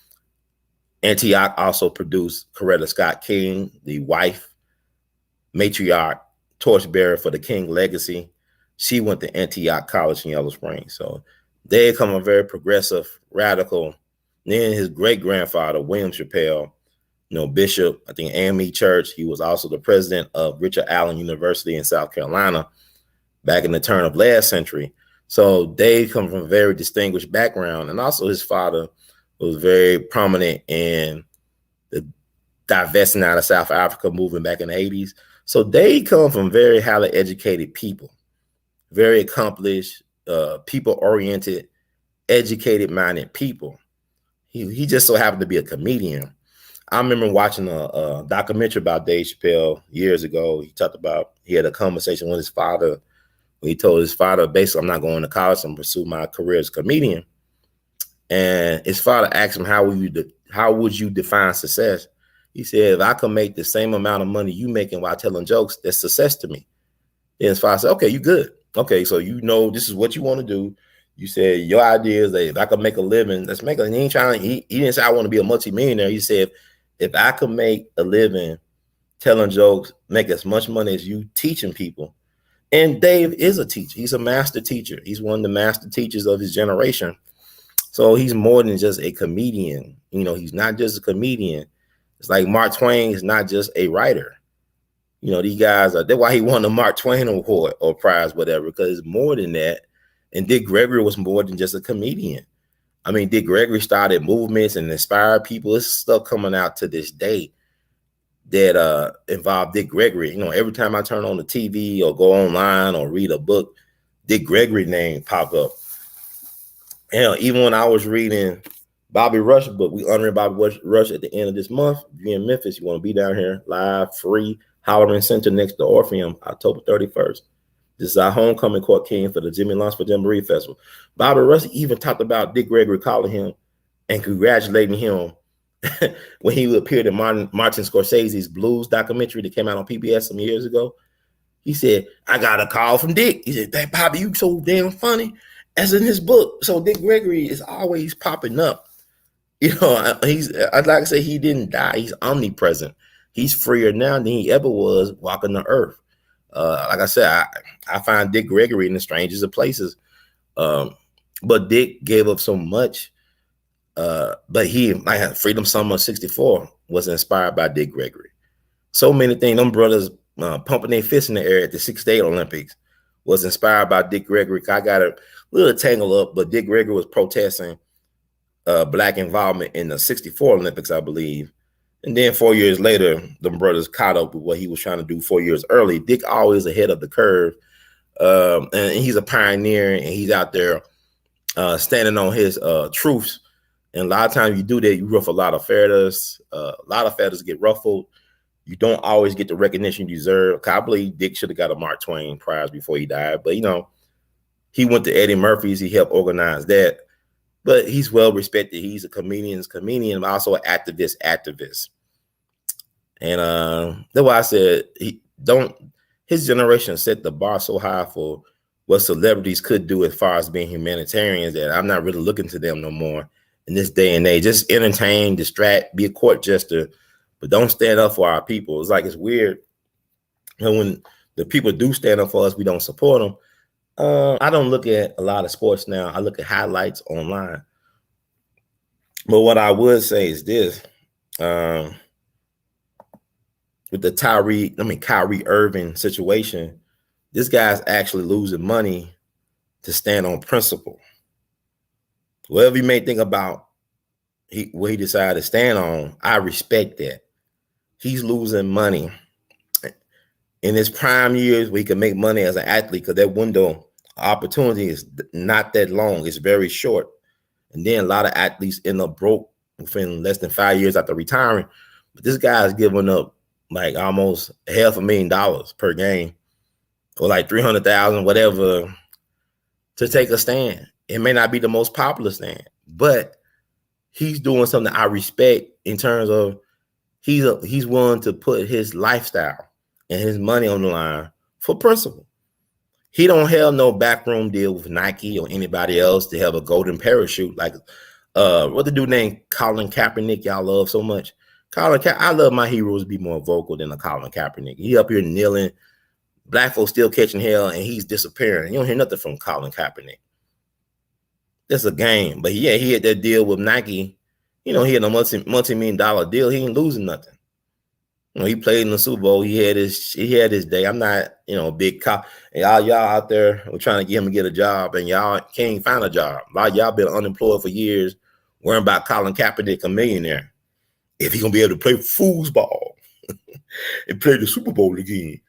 Antioch also produced Coretta Scott King, the wife, matriarch, torchbearer for the King legacy. She went to Antioch College in Yellow Springs. So they come a very progressive, radical. Then his great-grandfather, William Chappelle, bishop, I think, AME Church. He was also the president of Richard Allen University in South Carolina back in the turn of last century. So they come from a very distinguished background. And also his father was very prominent in the divesting out of South Africa movement back in the 80s. So they come from very highly educated people, very accomplished, people-oriented, educated-minded people. He just so happened to be a comedian. I remember watching a documentary about Dave Chappelle years ago. He had a conversation with his father. He told his father, basically, I'm not going to college and pursue my career as a comedian. And his father asked him, how would you define success? He said, if I could make the same amount of money you making while telling jokes, that's success to me. Then his father said, okay, you good. Okay, so this is what you want to do. You said your idea is that if I could make a living, let's make it. He didn't say I want to be a multimillionaire. He said, if I could make a living telling jokes, make as much money as you teaching people. And Dave is a teacher. He's a master teacher. He's one of the master teachers of his generation. So he's more than just a comedian. He's not just a comedian. It's like Mark Twain is not just a writer. These guys that's why he won the Mark Twain Award or prize, whatever, because it's more than that. And Dick Gregory was more than just a comedian. I mean, Dick Gregory started movements and inspired people. There's stuff coming out to this day that involved Dick Gregory. Every time I turn on the TV or go online or read a book, Dick Gregory name pop up. Even when I was reading Bobby Rush's book, we honoring Bobby Rush at the end of this month. If you're in Memphis, you want to be down here live, free, Hollering Center next to Orpheum, October 31st. This is our homecoming court king for the Jimmy Lunsford Jamboree Festival. Bobby Rush even talked about Dick Gregory calling him and congratulating him when he appeared in Martin Scorsese's Blues documentary that came out on PBS some years ago. He said, I got a call from Dick. He said, hey, Bobby, you so damn funny, as in his book. So Dick Gregory is always popping up. I'd like to say he didn't die. He's omnipresent. He's freer now than he ever was walking the earth. Like I said, I find Dick Gregory in the strangest of places. But Dick gave up so much. But he, like Freedom Summer 64, was inspired by Dick Gregory. So many things. Them brothers pumping their fists in the air at the '68 Olympics was inspired by Dick Gregory. I got a little tangled up, but Dick Gregory was protesting Black involvement in the '64 Olympics, I believe. And then 4 years later, them brothers caught up with what he was trying to do 4 years early. Dick always ahead of the curve. And he's a pioneer, and he's out there standing on his truths. And a lot of times you do that, you ruffle a lot of feathers. A lot of feathers get ruffled. You don't always get the recognition you deserve. I believe Dick should have got a Mark Twain prize before he died. But, he went to Eddie Murphy's. He helped organize that. But he's well respected. He's a comedian, but also an activist. And that's why I said his generation set the bar so high for what celebrities could do as far as being humanitarians that I'm not really looking to them no more in this day and age. Just entertain, distract, be a court jester, but don't stand up for our people. It's weird. When the people do stand up for us, we don't support them. I don't look at a lot of sports now. I look at highlights online. But what I would say is this. With the Kyrie Irving situation, this guy's actually losing money to stand on principle. Whatever you may think about what he decided to stand on, I respect that. He's losing money in his prime years where he can make money as an athlete, because that window of opportunity is not that long. It's very short. And then a lot of athletes end up broke within less than 5 years after retiring. But this guy's giving up like almost $500,000 per game, or like 300,000, whatever, to take a stand. It may not be the most popular stand, but he's doing something I respect in terms of he's willing to put his lifestyle and his money on the line for principle. He don't have no backroom deal with Nike or anybody else to have a golden parachute like what the dude named Colin Kaepernick y'all love so much. I love my heroes be more vocal than a Colin Kaepernick. He up here kneeling, black folks still catching hell, and he's disappearing. You don't hear nothing from Colin Kaepernick. That's a game. But yeah, he had that deal with Nike. He had a multi-million-dollar deal. He ain't losing nothing. He played in the Super Bowl. He had his day. I'm not, a big cop. And y'all out there were trying to get him to get a job, and y'all can't find a job. A lot of y'all been unemployed for years, worrying about Colin Kaepernick, a millionaire. If he gonna be able to play foosball and play the Super Bowl again.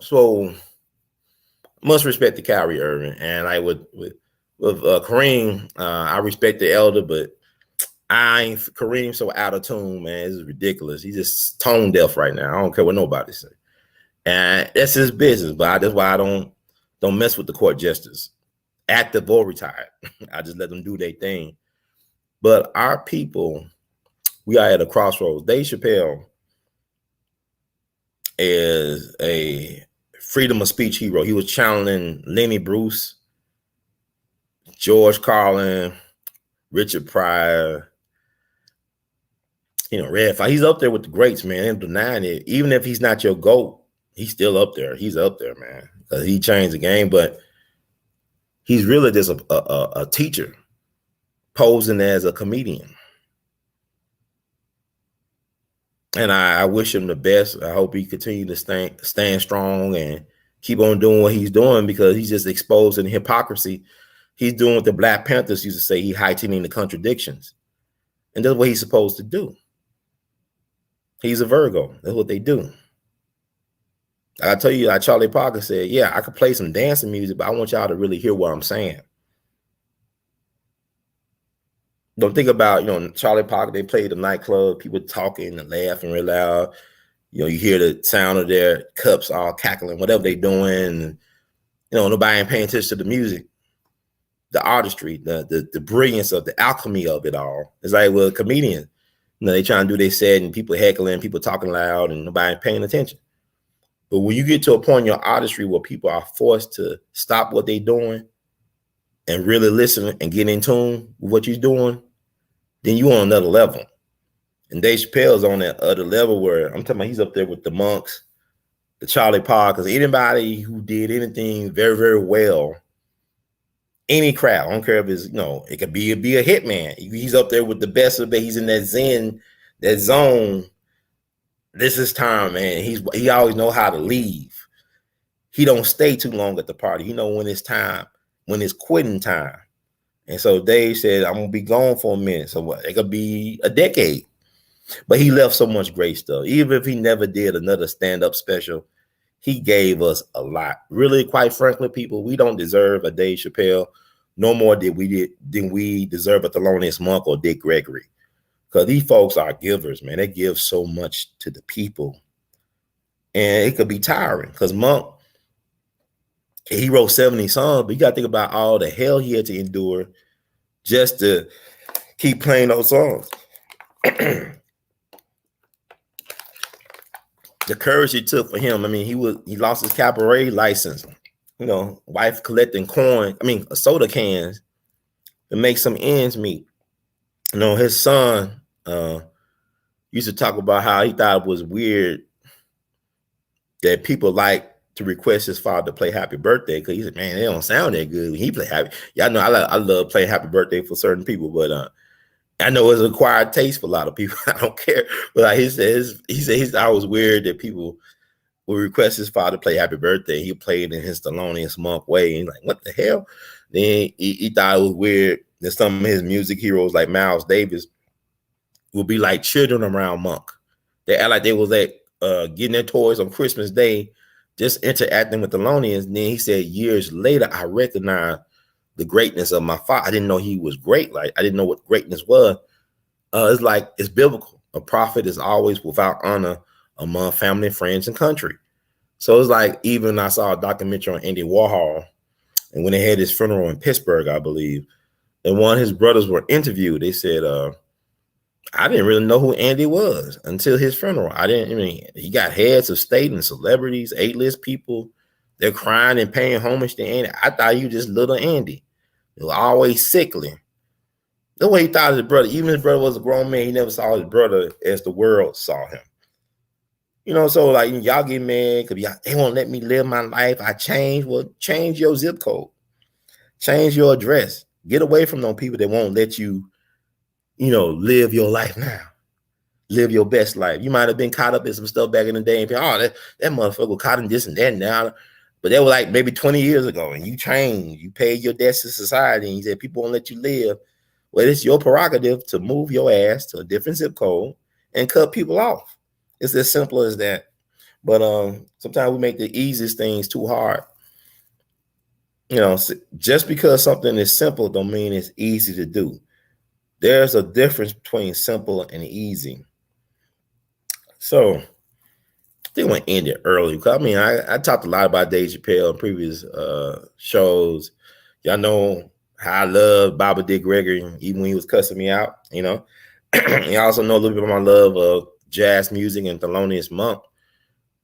So much respect to Kyrie Irving. And I with Kareem, I respect the elder, but Kareem so out of tune, man. It's ridiculous. He's just tone deaf right now. I don't care what nobody say. And that's his business, but that's why I don't mess with the court justice, active or retired. I just let them do their thing. But our people, we are at a crossroads. Dave Chappelle is a freedom of speech hero. He was challenging Lenny Bruce, George Carlin, Richard Pryor, Red Fox. He's up there with the greats, man. I'm denying it. Even if he's not your GOAT, he's still up there. He's up there, man, because he changed the game. But he's really just a teacher posing as a comedian. And I wish him the best. I hope he continues to stand strong and keep on doing what he's doing, because he's just exposing hypocrisy. He's doing what the Black Panthers used to say. He's heightening the contradictions. And that's what he's supposed to do. He's a Virgo. That's what they do. I tell you, like Charlie Parker said, yeah, I could play some dancing music, but I want y'all to really hear what I'm saying. Don't think about, Charlie Parker, they played the nightclub, people talking and laughing real loud. You hear the sound of their cups all cackling, whatever they doing. Nobody ain't paying attention to the music, the artistry, the brilliance of the alchemy of it all. It's like with a comedian. They trying to do their set and people heckling, people talking loud, and nobody paying attention. But when you get to a point in your artistry where people are forced to stop what they're doing and really listen and get in tune with what you're doing, then you on another level. And Dave Chappelle's on that other level where I'm talking about he's up there with the Monks, the Charlie Parkers, anybody who did anything very, very well, any crowd. I don't care if it's, it could be a hitman. He's up there with the best of it. He's in that zen, that zone. This is time, man. He always know how to leave. He don't stay too long at the party. He know when it's time, when it's quitting time. And so Dave said, I'm gonna be gone for a minute. So what? It could be a decade. But he left so much great stuff. Even if he never did another stand-up special, he gave us a lot. Really, quite frankly, people, we don't deserve a Dave Chappelle no more than we deserve a Thelonious Monk or Dick Gregory. Because these folks are givers, man. They give so much to the people. And it could be tiring because Monk, he wrote 70 songs, but you got to think about all the hell he had to endure just to keep playing those songs. The courage it took for him. I mean, he lost his cabaret license. Wife collecting soda cans to make some ends meet. His son used to talk about how he thought it was weird that people like to request his father to play Happy Birthday, because he said, man, it don't sound that good when he play Happy. Y'all know I love playing Happy Birthday for certain people, but I know it's an acquired taste for a lot of people. I don't care. But he said he thought it was weird that people would request his father to play Happy Birthday. He played in his Thelonious Monk way. And he's like, what the hell? Then he thought it was weird that some of his music heroes like Miles Davis would be like children around Monk. They act like they was getting their toys on Christmas Day, just interacting with Thelonious. And then he said, years later, I recognized the greatness of my father. I didn't know he was great. Like, I didn't know what greatness was. It's like, it's biblical. A prophet is always without honor among family, friends, and country. So it's like, even I saw a documentary on Andy Warhol, and when they had his funeral in Pittsburgh, I believe, and one of his brothers were interviewed, they said, I didn't really know who Andy was until his funeral. He got heads of state and celebrities, A-list people. They're crying and paying homage to Andy. I thought you just little Andy. It was always sickly. The way he thought his brother, even his brother was a grown man, he never saw his brother as the world saw him. You know, so like y'all get mad because they won't let me live my life. I change. Well, change your zip code, change your address. Get away from those people that won't let you, live your life now. Live your best life. You might have been caught up in some stuff back in the day and be, oh, that motherfucker caught in this and that now. But that was like maybe 20 years ago, and you changed. You paid your debts to society, and you said people won't let you live. Well, it's your prerogative to move your ass to a different zip code and cut people off. It's as simple as that. But sometimes we make the easiest things too hard. Just because something is simple don't mean it's easy to do. There's a difference between simple and easy. So I think I'm going to end it early. Because, I talked a lot about Dave Chappelle in previous shows. Y'all know how I love Baba Dick Gregory, even when he was cussing me out, You also know a little bit about my love of jazz music and Thelonious Monk.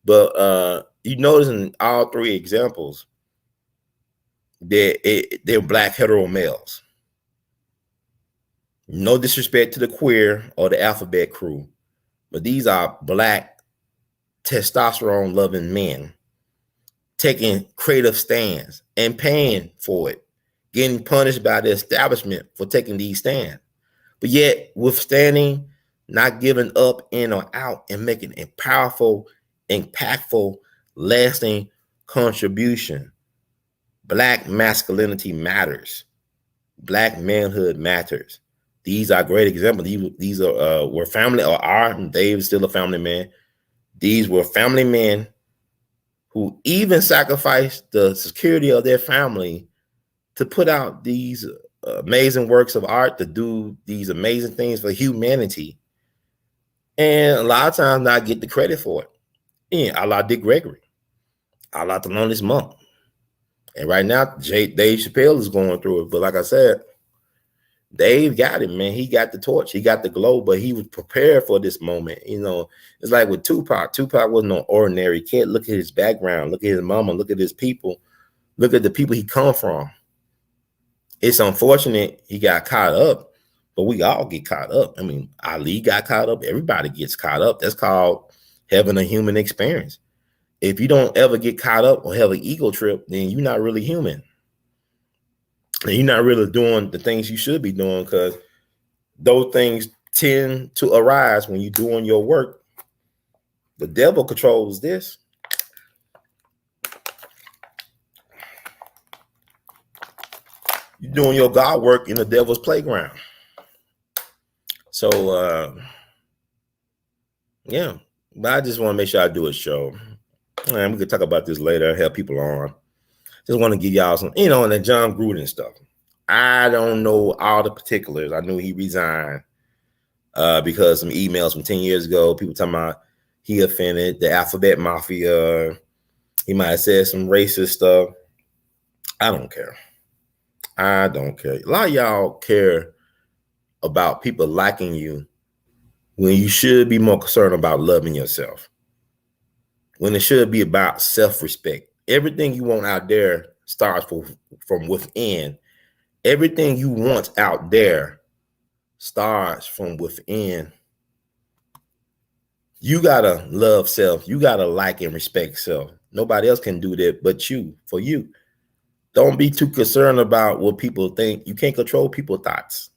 But you notice in all three examples that they're black hetero males. No disrespect to the queer or the alphabet crew, but these are black testosterone loving men taking creative stands and paying for it, getting punished by the establishment for taking these stands, but yet withstanding, not giving up in or out, and making a powerful, impactful, lasting contribution. Black masculinity matters. Black manhood matters. These are great examples. These are were family, or are, and Dave is still a family man. These were family men who even sacrificed the security of their family to put out these amazing works of art, to do these amazing things for humanity, and a lot of times not get the credit for it. A la Dick Gregory, a la Thelonious Monk. And right now, Dave Chappelle is going through it. But like I said, Dave got it, man. He got the torch. He got the glow, but he was prepared for this moment. It's like with Tupac. Tupac wasn't no ordinary kid. Look at his background. Look at his mama. Look at his people. Look at the people he come from. It's unfortunate he got caught up, but we all get caught up. Ali got caught up. Everybody gets caught up. That's called having a human experience. If you don't ever get caught up or have an ego trip, then you're not really human. And you're not really doing the things you should be doing, because those things tend to arise when you're doing your work. The devil controls this. You're doing your God work in the devil's playground. So, yeah. But I just want to make sure I do a show. And we could talk about this later, have people on. Just want to give y'all some, and the John Gruden stuff. I don't know all the particulars. I knew he resigned because some emails from 10 years ago, people talking about he offended the alphabet mafia. He might have said some racist stuff. I don't care. A lot of y'all care about people liking you when you should be more concerned about loving yourself. When it should be about self-respect. Everything you want out there starts from within. Everything you want out there starts from within. You gotta love self. You gotta like and respect self. Nobody else can do that but you, for you. Don't be too concerned about what people think. You can't control people's thoughts.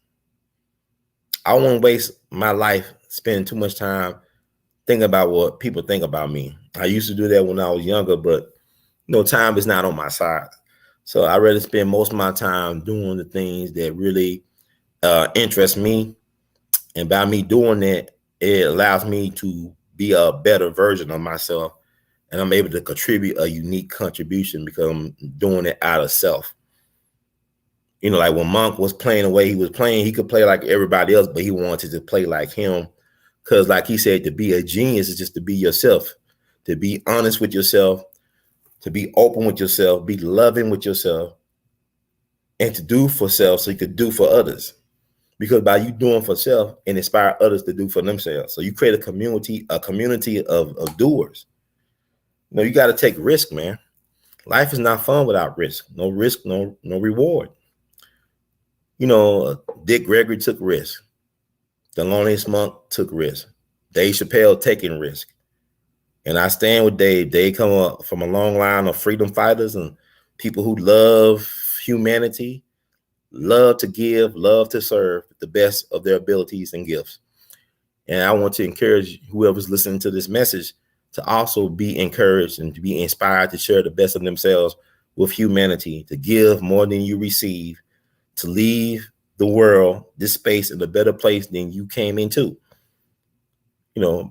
I won't waste my life spending too much time thinking about what people think about me. I used to do that when I was younger, but time is not on my side. So I'd rather spend most of my time doing the things that really interest me. And by me doing that, it allows me to be a better version of myself. And I'm able to contribute a unique contribution because I'm doing it out of self. Like when Monk was playing the way he was playing, he could play like everybody else, but he wanted to play like him. Because like he said, to be a genius is just to be yourself, to be honest with yourself, to be open with yourself, be loving with yourself, and to do for self so you could do for others. Because by you doing for self and inspire others to do for themselves. So you create a community of doers. You got to take risk, man. Life is not fun without risk. No risk, no reward. Dick Gregory took risks. Thelonious Monk took risks. Dave Chappelle taking risk. And I stand with Dave. They come up from a long line of freedom fighters and people who love humanity, love to give, love to serve the best of their abilities and gifts. And I want to encourage whoever's listening to this message to also be encouraged and to be inspired to share the best of themselves with humanity, to give more than you receive, to leave the world, this space, in a better place than you came into,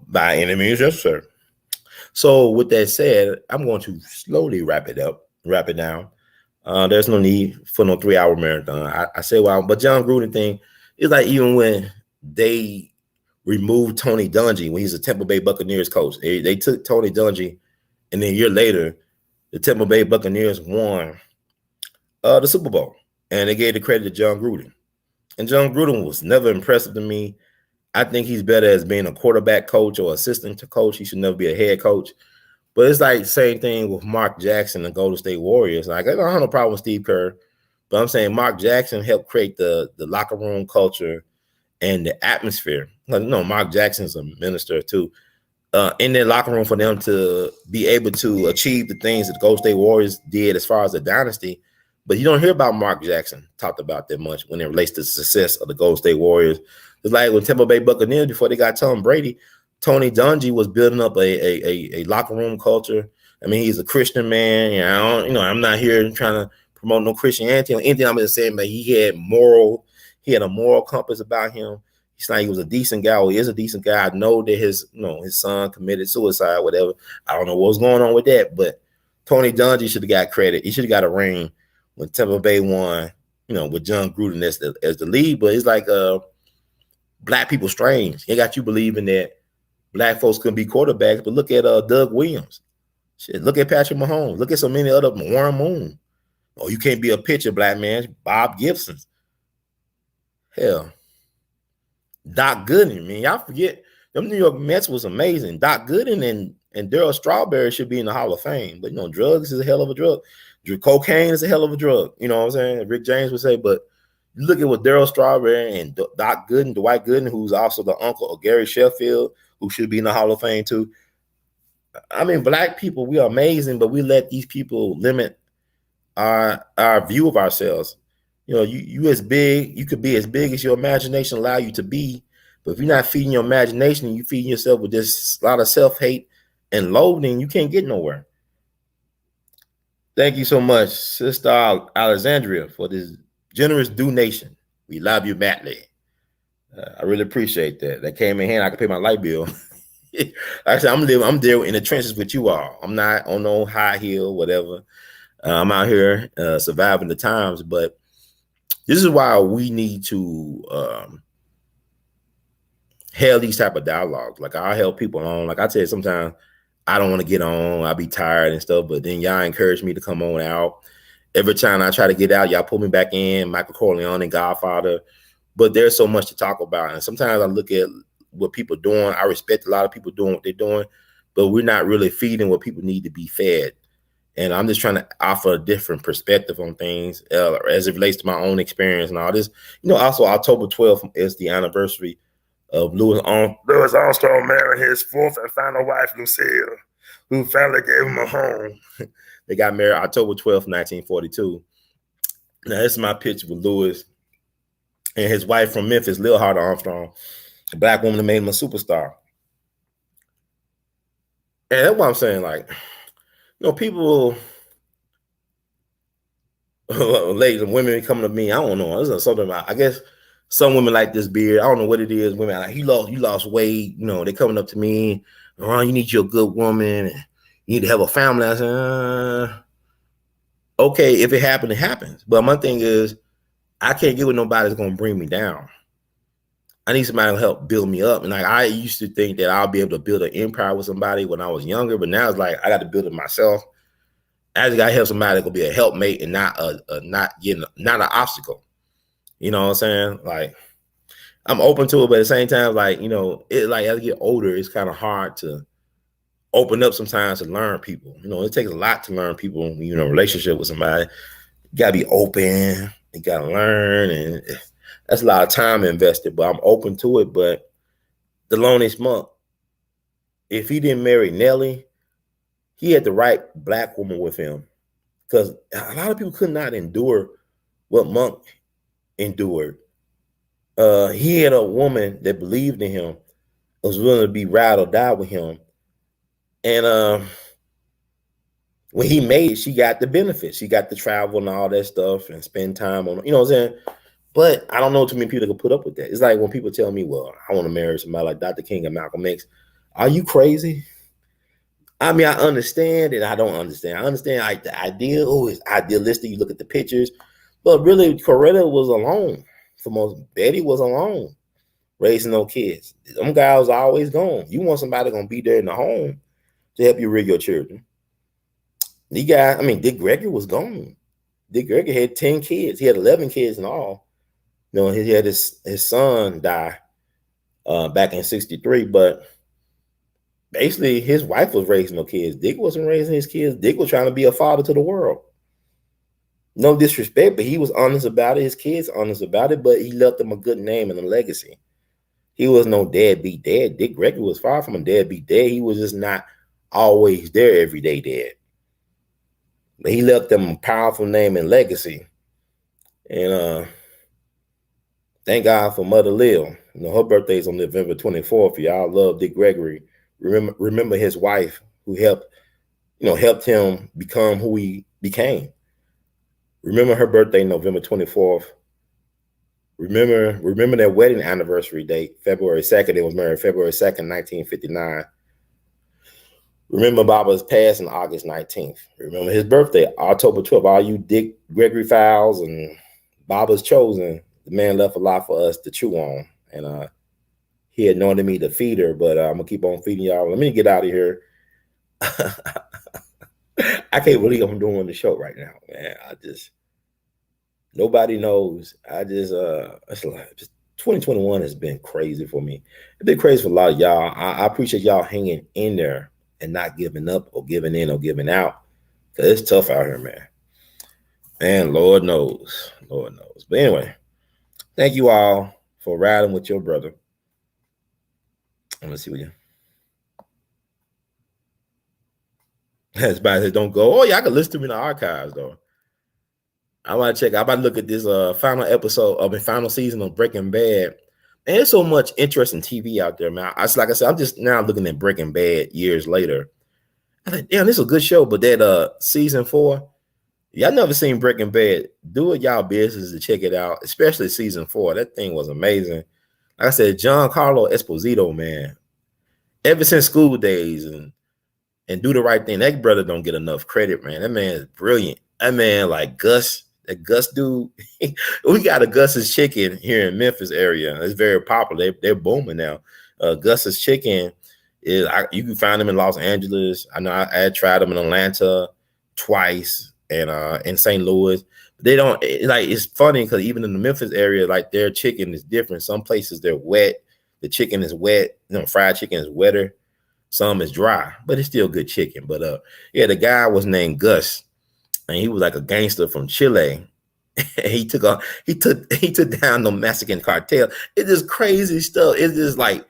by any means necessary. So with that said, I'm going to slowly wrap it down. There's no need for no 3-hour marathon. I say, well, but John Gruden thing is like, even when they removed Tony Dungy when he's a Tampa Bay Buccaneers coach, they took Tony Dungy, and then a year later, the Tampa Bay Buccaneers won the Super Bowl, and they gave the credit to John Gruden. And John Gruden was never impressive to me. I think he's better as being a quarterback coach or assistant to coach. He should never be a head coach. But it's like the same thing with Mark Jackson and Golden State Warriors. Like, I don't have no problem with Steve Kerr, but I'm saying Mark Jackson helped create the locker room culture and the atmosphere. No, Mark Jackson's a minister too. In their locker room, for them to be able to achieve the things that the Golden State Warriors did as far as the dynasty. But you don't hear about Mark Jackson talked about that much when it relates to the success of the Golden State Warriors. It's like when Tampa Bay Buccaneers, before they got Tom Brady, Tony Dungy was building up a locker room culture. I mean, he's a Christian man. I'm not here trying to promote no Christianity or anything. I'm just saying that he had a moral compass about him. He's like, he was a decent guy. Well, he is a decent guy. I know that his son committed suicide, whatever. I don't know what's going on with that, but Tony Dungy should have got credit. He should have got a ring when Tampa Bay won, with John Gruden as the lead. But it's like black people strange. He got you believing that black folks couldn't be quarterbacks, but look at Doug Williams. Shit, look at Patrick Mahomes. Look at so many other Warren Moon. Oh, you can't be a pitcher, black man. Bob Gibson. Hell. Doc Gooden, man. Y'all forget them New York Mets was amazing. Doc Gooden and Darryl Strawberry should be in the Hall of Fame. But drugs is a hell of a drug. Cocaine is a hell of a drug. You know what I'm saying? Rick James would say, but you look at what Darryl Strawberry and Doc Gooden, Dwight Gooden, who's also the uncle of Gary Sheffield, who should be in the Hall of Fame too. I mean, black people, we are amazing, but we let these people limit our view of ourselves. You as big, you could be as big as your imagination allow you to be, but if you're not feeding your imagination and you feeding yourself with this lot of self-hate and loathing, you can't get nowhere. Thank you so much, Sister Alexandria, for this generous donation. We love you madly. I really appreciate that. That came in handy. I could pay my light bill. Like I said, I'm there in the trenches with you all. I'm not on no high hill, whatever. I'm out here surviving the times, but this is why we need to have these type of dialogues. Like, I help people on. Like I said, sometimes I don't want to get on. I'll be tired and stuff, but then y'all encourage me to come on out. Every time I try to get out, y'all pull me back in, Michael Corleone and Godfather. But there's so much to talk about. And sometimes I look at what people are doing. I respect a lot of people doing what they're doing, but we're not really feeding what people need to be fed. And I'm just trying to offer a different perspective on things as it relates to my own experience and all this. Also October 12th is the anniversary of Louis Armstrong marrying his fourth and final wife, Lucille, who finally gave him a home. They got married October 12th, 1942. Now, this is my picture with Louis and his wife from Memphis, Lil Hart Armstrong, a black woman that made him a superstar. And that's what I'm saying. Like, people, ladies and women coming to me, I don't know. This is something about, I guess some women like this beard. I don't know what it is. Women like, you lost weight. They coming up to me. Oh, you need you a good woman. You need to have a family. I said, okay, if it happens, it happens. But my thing is, I can't get with nobody that's going to bring me down. I need somebody to help build me up. And like, I used to think that I'll be able to build an empire with somebody when I was younger, but now it's like I got to build it myself. I just got to have somebody that will be a helpmate and not an obstacle. You know what I'm saying? Like, I'm open to it, but at the same time, like, as I get older, it's kind of hard to open up sometimes to learn people. It takes a lot to learn people when you're in a relationship with somebody. You got to be open You gotta learn, and that's a lot of time invested. But I'm open to it. But Thelonious Monk, if he didn't marry Nelly, he had the right black woman with him, because a lot of people could not endure what Monk endured. He had a woman that believed in him, was willing to be ride or die with him, and when he made it, she got the benefits. She got the travel and all that stuff and spend time on, you know what I'm saying? But I don't know too many people that can put up with that. It's like when people tell me, well, I want to marry somebody like Dr. King and Malcolm X. Are you crazy? I mean, I understand and I don't understand. I understand like the idea, oh, it's idealistic. You look at the pictures, but really, Coretta was alone. For most, Betty was alone, raising no kids. Them guys are always gone. You want somebody gonna be there in the home to help you rear your children. The guy, I mean, Dick Gregory was gone. Dick Gregory had 10 kids. He had 11 kids in all. You know, he had his son die back in 63, but basically his wife was raising no kids. Dick wasn't raising his kids. Dick was trying to be a father to the world. No disrespect, but he was honest about it. His kids honest about it, but he left them a good name and a legacy. He was no deadbeat dad. Dick Gregory was far from a deadbeat dad. He was just not always there every day dad. But he left them a powerful name and legacy. And thank God for Mother Lil. You know, her birthday is on November 24th. Y'all love Dick Gregory. Remember his wife who helped him become who he became. Remember her birthday, November 24th. Remember their wedding anniversary date, February 2nd. They was married February 2nd, 1959. Remember Baba's passing August 19th. Remember his birthday, October 12th. All you Dick Gregory files and Baba's chosen. The man left a lot for us to chew on. And he anointed me to feed her, but I'm going to keep on feeding y'all. Let me get out of here. I can't believe I'm doing the show right now, man. Nobody knows. It's like 2021 has been crazy for me. It's been crazy for a lot of y'all. I appreciate y'all hanging in there and not giving up or giving in or giving out. Because it's tough out here, man. And Lord knows. But anyway, thank you all for riding with your brother. Let's see what you. Everybody says don't go. Oh yeah, I can listen to me in the archives though. I want to check. I'm about to look at this final episode of the final season of Breaking Bad. And there's so much interesting TV out there, man. Like I said, I'm just now looking at Breaking Bad years later. I think, damn, this is a good show. But that season 4, y'all never seen Breaking Bad, do it y'all business to check it out, especially season 4. That thing was amazing. Like I said, Giancarlo Esposito, man, ever since school days and Do the Right Thing, that brother don't get enough credit, man. That man is brilliant. That man, like Gus, that Gus dude, we got a Gus's Chicken here in Memphis area. It's very popular. They're booming now. Gus's Chicken you can find them in Los Angeles. I know I tried them in Atlanta twice and in St. Louis. They don't it's funny because even in the Memphis area, like their chicken is different. Some places they're wet. The chicken is wet. Fried chicken is wetter. Some is dry, but it's still good chicken. But yeah, the guy was named Gus, and he was like a gangster from Chile. he took down the Mexican cartel. It's just crazy stuff. It's just like,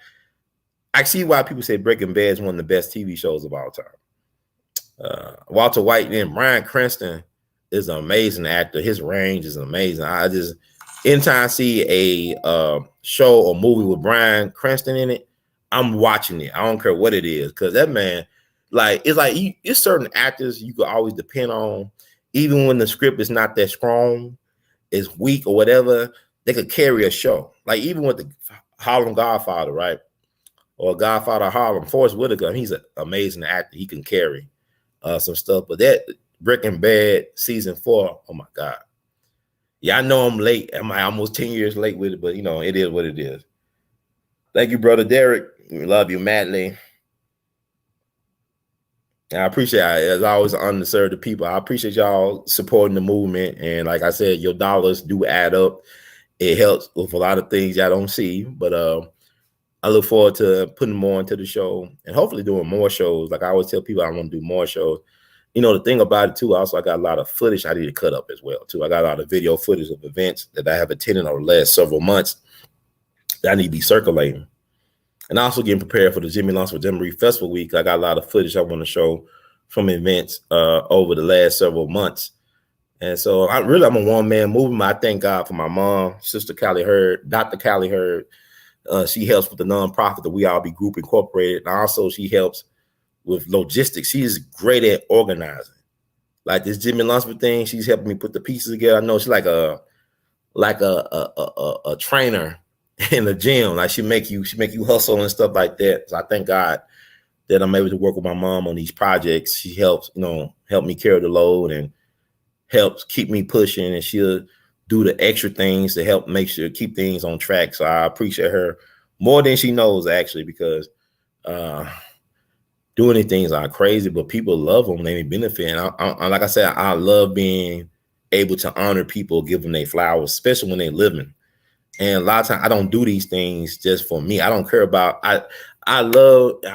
I see why people say Breaking Bad is one of the best TV shows of all time. Walter White and Bryan Cranston is an amazing actor. His range is amazing. Anytime I see a show or movie with Bryan Cranston in it, I'm watching it. I don't care what it is, because that man, it's certain actors you could always depend on, even when the script is not that strong, is weak or whatever. They could carry a show. Like even with the Harlem Godfather, right? Or Godfather Harlem, Forrest Whitaker, he's an amazing actor. He can carry some stuff. But that Breaking Bad season 4, oh my God. Yeah, I know I'm late. I'm almost 10 years late with it, but it is what it is. Thank you, brother Derek. We love you madly. I appreciate it. As always, an honor to serve the people. I appreciate y'all supporting the movement. And like I said, your dollars do add up. It helps with a lot of things y'all don't see. But I look forward to putting more into the show and hopefully doing more shows. Like I always tell people, I want to do more shows. you know, the thing about it too, also I got a lot of footage I need to cut up as well too. I got a lot of video footage of events that I have attended over the last several months that I need to be circulating. And also getting prepared for the Jimmy Lawson Memory Festival Week. I got a lot of footage I want to show from events over the last several months. And so I'm a one-man movement. I thank God for my mom, Sister Callie Hurd, Dr. Callie Hurd. She helps with the nonprofit, the We All Be Group Incorporated. And also she helps with logistics. She is great at organizing. Like this Jimmy Lawson thing, she's helping me put the pieces together. I know she's like a trainer in the gym. Like she make you hustle and stuff like that. So I thank God that I'm able to work with my mom on these projects. She helps, help me carry the load and helps keep me pushing, and she'll do the extra things to help make sure keep things on track. So I appreciate her more than she knows, actually, because doing these things are crazy, but people love them. They benefit. And I like I said, I love being able to honor people, give them their flowers, especially when they're living. And a lot of times I don't do these things just for me. I don't care about, I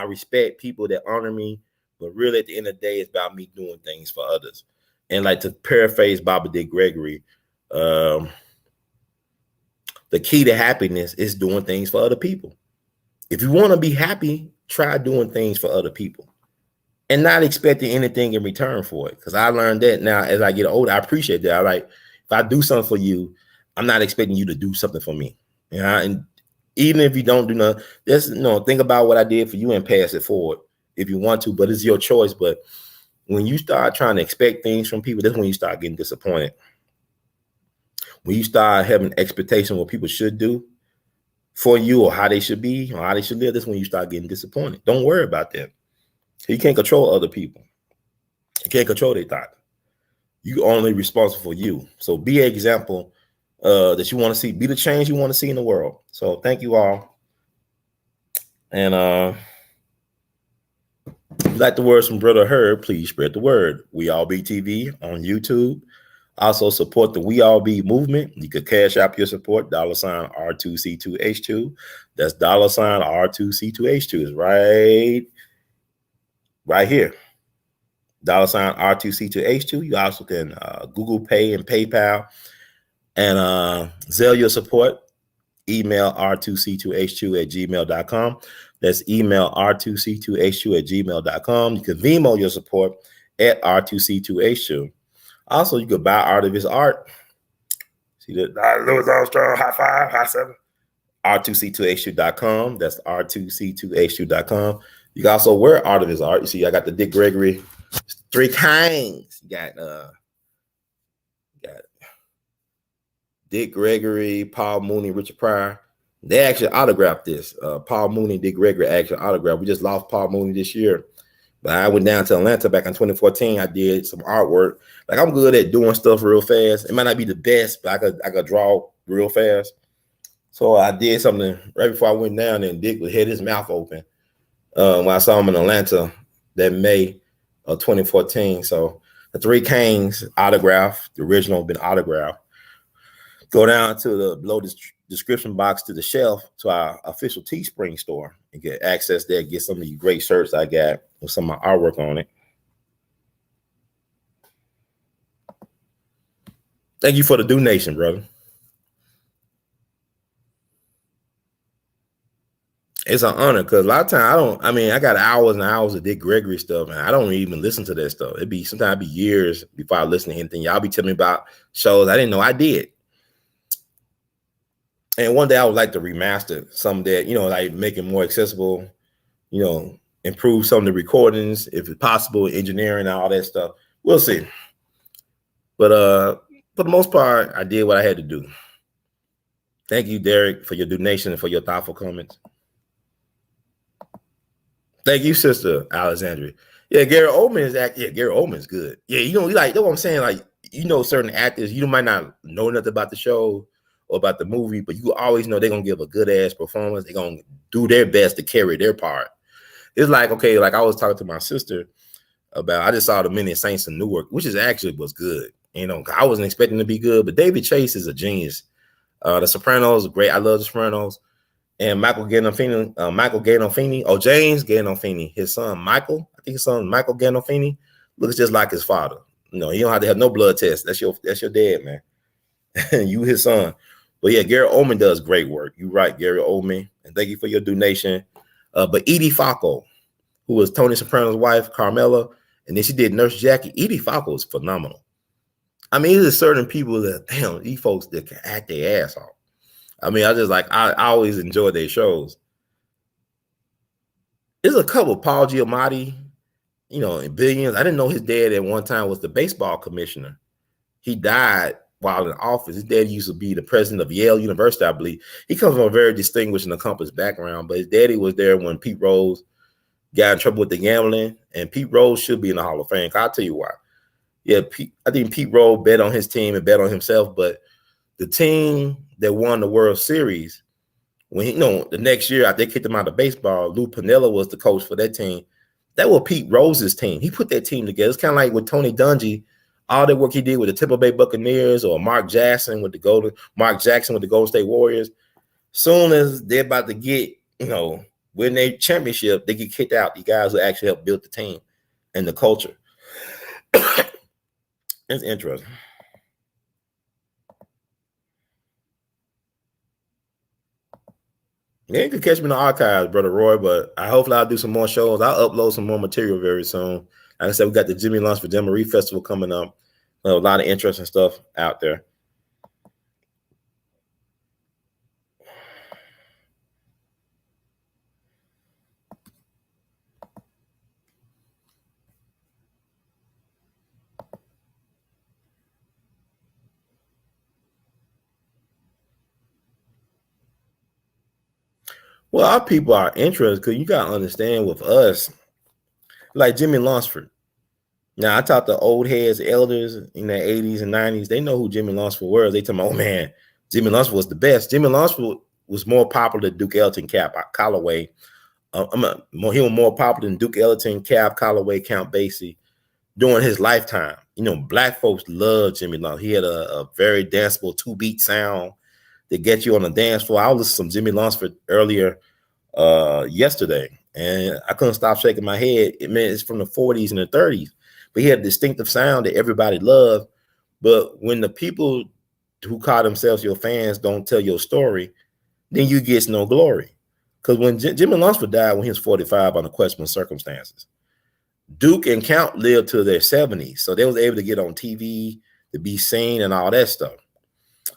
respect people that honor me, but really at the end of the day, it's about me doing things for others. And like to paraphrase Baba D. Gregory, the key to happiness is doing things for other people. If you want to be happy, try doing things for other people and not expecting anything in return for it. Because I learned that now as I get older, I appreciate that. If I do something for you, I'm not expecting you to do something for me. And even if you don't do nothing, just think about what I did for you and pass it forward if you want to, but it's your choice. But when you start trying to expect things from people, that's when you start getting disappointed. When you start having expectations of what people should do for you or how they should be or how they should live, that's when you start getting disappointed. Don't worry about that. You can't control other people. You can't control their thoughts. You only responsible for you. So be an example that you want to see. Be the change you want to see in the world. So thank you all. And if you like the words from Brother Herb, please spread the word. We All Be TV on YouTube. Also support the We All Be movement. You could cash out your support, $R2C2H2. That's $R2C2H2 is right here. $R2C2H2. You also can Google Pay and PayPal and Zelle your support. Email r2c2h2@gmail.com. That's email r2c2h2@gmail.com. You can Venmo your support at r2c2h2. Also, you could buy art of his art. See that? Louis Armstrong, high five, high seven. r2c2h2.com. That's r2c2h2.com. You can also wear art of his art. You see, I got the Dick Gregory 3 kinds. You got Dick Gregory, Paul Mooney, Richard Pryor. They actually autographed this. Paul Mooney, Dick Gregory actually autographed. We just lost Paul Mooney this year. But I went down to Atlanta back in 2014. I did some artwork. Like I'm good at doing stuff real fast. It might not be the best, but I could draw real fast. So I did something right before I went down, and Dick had his mouth open when I saw him in Atlanta that May of 2014. So the 3 Kings autograph, the original been autographed. Go down to the below the description box to the shelf to our official Teespring store and get access there. Get some of these great shirts I got with some of my artwork on it. Thank you for the donation, brother. It's an honor because a lot of times I got hours and hours of Dick Gregory stuff, and I don't even listen to that stuff. Sometimes be years before I listen to anything. Y'all be telling me about shows I didn't know I did. And one day I would like to remaster some that, like make it more accessible, improve some of the recordings, if it's possible, engineering and all that stuff. We'll see. But for the most part, I did what I had to do. Thank you, Derek, for your donation and for your thoughtful comments. Thank you, Sister Alexandria. Yeah, Gary Oldman is Gary Oldman's good. Yeah, like that's what I'm saying. Like, certain actors, you might not know nothing about the show or about the movie, but you always know they're gonna give a good ass performance. They're gonna do their best to carry their part. It's like, okay, like I was talking to my sister about, I just saw the Many Saints in Newark, which is actually was good. I wasn't expecting to be good, but David Chase is a genius. The Sopranos, great. I love the Sopranos. And James Gandolfini, his son Michael, I think his son Michael Gandolfini Looks just like his father. You know, he don't have to have no blood test. That's your dad, man. You his son. But yeah, Gary Oldman does great work. You're right, Gary Oldman. And thank you for your donation. But Edie Falco, who was Tony Soprano's wife, Carmela, and then she did Nurse Jackie. Edie Falco is phenomenal. I mean, there's certain people that, damn, these folks that can act their ass off. I mean, I always enjoy their shows. There's a couple, Paul Giamatti, you know, in Billions. I didn't know his dad at one time was the baseball commissioner. He died while in office. His dad used to be the president of Yale University, I believe. He comes from a very distinguished and accomplished background, but his daddy was there when Pete Rose got in trouble with the gambling, and Pete Rose should be in the Hall of Fame. I'll tell you why. Yeah, I think Pete Rose bet on his team and bet on himself, but the team that won the World Series, when the next year after they kicked him out of baseball, Lou Piniella was the coach for that team. That was Pete Rose's team. He put that team together. It's kind of like with Tony Dungy, all the work he did with the Tampa Bay Buccaneers, or Mark Jackson with the Golden State Warriors. Soon as they're about to get, win their championship, they get kicked out. The guys who actually helped build the team and the culture. It's interesting. Yeah, you can catch me in the archives, Brother Roy, but hopefully I'll do some more shows. I'll upload some more material very soon. Like I said, we got the Jimmy Lunsford Jamboree Festival coming up. A lot of interesting stuff out there. Well, our people are interested because you got to understand with us, like Jimmy Lunsford. Now, I talked to old heads, elders in the 80s and 90s. They know who Jimmy Lunsford was. They tell me, oh, man, Jimmy Lunsford was the best. Jimmy Lunsford was more popular than Duke Ellington, Cap Calloway. He was more popular than Duke Ellington, Cap Calloway, Count Basie during his lifetime. Black folks loved Jimmy Lunsford. He had a very danceable 2-beat sound that gets you on the dance floor. I was listening to Jimmy Lunsford earlier yesterday, and I couldn't stop shaking my head. It's from the 40s and the 30s, but he had a distinctive sound that everybody loved. But when the people who call themselves your fans don't tell your story, then you get no glory. Because when Jimmy Lunsford died when he was 45 under questionable circumstances, Duke and Count lived to their 70s, so they was able to get on TV, to be seen, and all that stuff.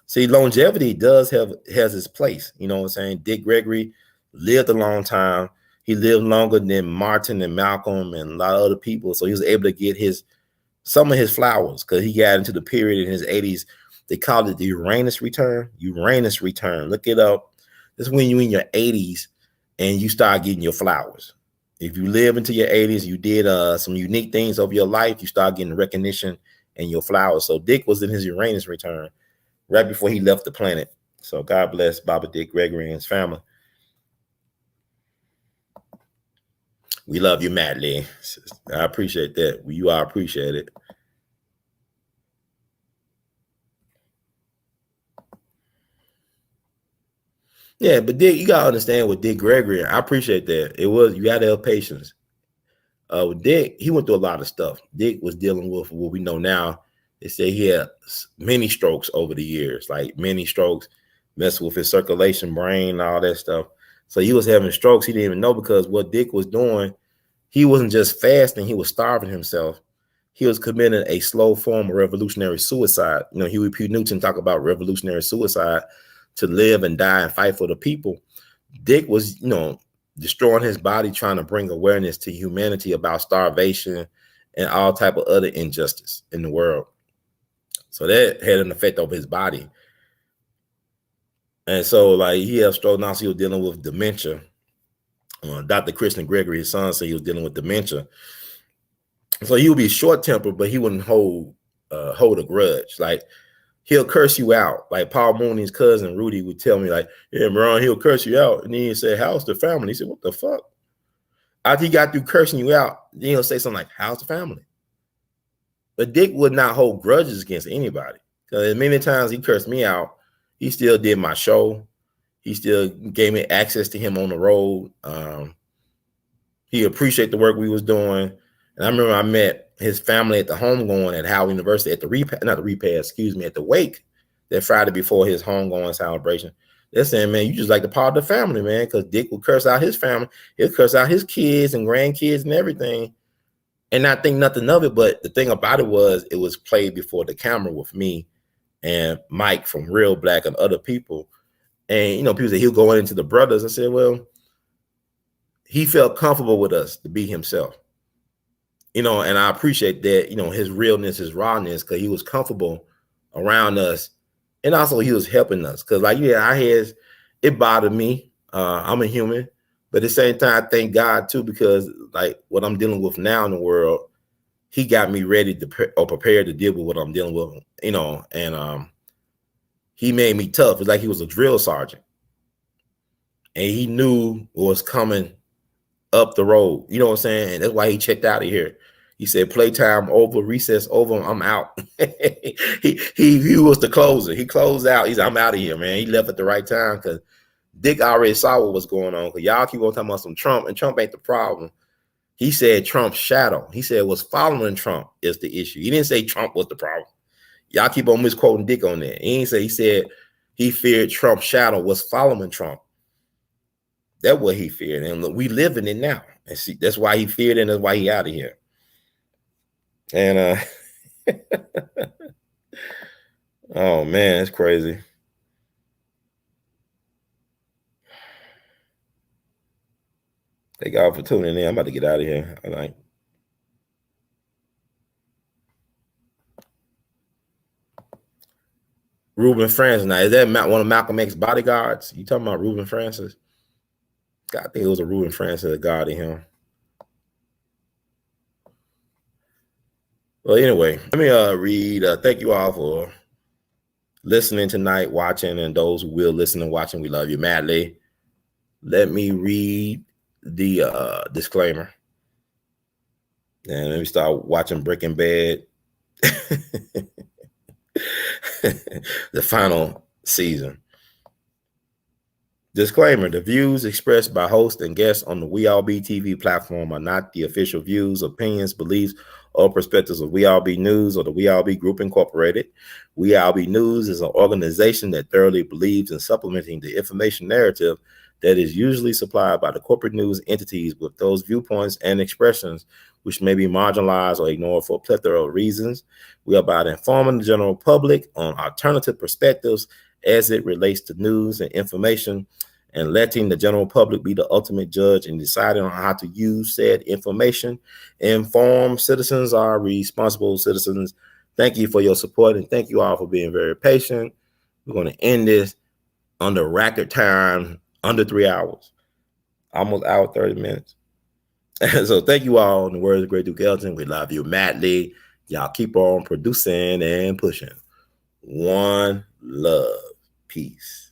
See, longevity has its place. You know what I'm saying? Dick Gregory lived a long time. He lived longer than Martin and Malcolm and a lot of other people, so he was able to get some of his flowers because he got into the period in his 80s. They called it the Uranus return. Uranus return. Look it up. This is when you're in your 80s and you start getting your flowers. If you live into your 80s, you did some unique things over your life, you start getting recognition and your flowers. So Dick was in his Uranus return right before he left the planet. So God bless Baba Dick Gregory and his family. We love you madly. I appreciate that. You are appreciated. Yeah, but Dick, you gotta understand with Dick Gregory. I appreciate that. You gotta have patience. With Dick, he went through a lot of stuff. Dick was dealing with what we know now. They say he had many strokes over the years, like many strokes, messing with his circulation, brain, all that stuff. So he was having strokes. He didn't even know because what Dick was doing, he wasn't just fasting, he was starving himself. He was committing a slow form of revolutionary suicide. Huey P. Newton talked about revolutionary suicide, to live and die and fight for the people. Dick was, destroying his body, trying to bring awareness to humanity about starvation and all type of other injustice in the world. So that had an effect over his body. And so, he had stroke. Now he was dealing with dementia. Dr. Christian Gregory, his son, said he was dealing with dementia. So he would be short-tempered, but he wouldn't hold a grudge. He'll curse you out. Like Paul Mooney's cousin, Rudy, would tell me, yeah, Ron, he'll curse you out. And then he'd say, how's the family? He said, what the fuck? After he got through cursing you out, then he'll say something like, how's the family? But Dick would not hold grudges against anybody. Because many times he cursed me out, he still did my show. He still gave me access to him on the road. He appreciated the work we was doing. And I remember I met his family at the homegoing at Howard University at the at the wake that Friday before his homegoing celebration. They're saying, man, you just like the part of the family, man, because Dick would curse out his family. He'll curse out his kids and grandkids and everything and not think nothing of it. But the thing about it was played before the camera with me and Mike from Real Black and other people. And, people say he'll go into the brothers. I said, well, he felt comfortable with us to be himself. And I appreciate that, his realness, his rawness, because he was comfortable around us. And also he was helping us. Because it bothered me. I'm a human. But at the same time, I thank God too, because like what I'm dealing with now in the world, he got me ready to prepared to deal with what I'm dealing with, and he made me tough. It's like he was a drill sergeant. And he knew what was coming up the road. You know what I'm saying? And that's why he checked out of here. He said, playtime over, recess over, I'm out. he was the closer. He closed out. He said, I'm out of here, man. He left at the right time because Dick already saw what was going on. Because y'all keep on talking about some Trump, and Trump ain't the problem. He said Trump's shadow. He said what's following Trump is the issue. He didn't say Trump was the problem. Y'all keep on misquoting Dick on that. He said he feared Trump's shadow was following Trump. That's what he feared. And look, we live in it now. And see, that's why he feared it, and that's why he out of here. And oh man, it's crazy. Thank y'all for tuning in. I'm about to get out of here. I like Reuben Francis. Now, is that one of Malcolm X's bodyguards? You talking about Reuben Francis? God, I think it was a Reuben Francis that guarded him. Well, anyway, let me read. Thank you all for listening tonight, watching, and those who will listen and watching, we love you madly. Let me read the disclaimer. And let me start watching Breaking Bad. The final season. Disclaimer: the views expressed by hosts and guests on the We All Be TV platform are not the official views, opinions, beliefs, or perspectives of We All Be News or the We All Be Group Incorporated. We All Be News is an organization that thoroughly believes in supplementing the information narrative that is usually supplied by the corporate news entities with those viewpoints and expressions which may be marginalized or ignored for a plethora of reasons. We are about informing the general public on alternative perspectives as it relates to news and information, and letting the general public be the ultimate judge in deciding on how to use said information. Informed citizens are responsible citizens. Thank you for your support, and thank you all for being very patient. We're going to end this under record time, under 3 hours, almost hour, 30 minutes. So thank you all. In the words of Great Duke Ellington, we love you madly. Y'all keep on producing and pushing. One love. Peace.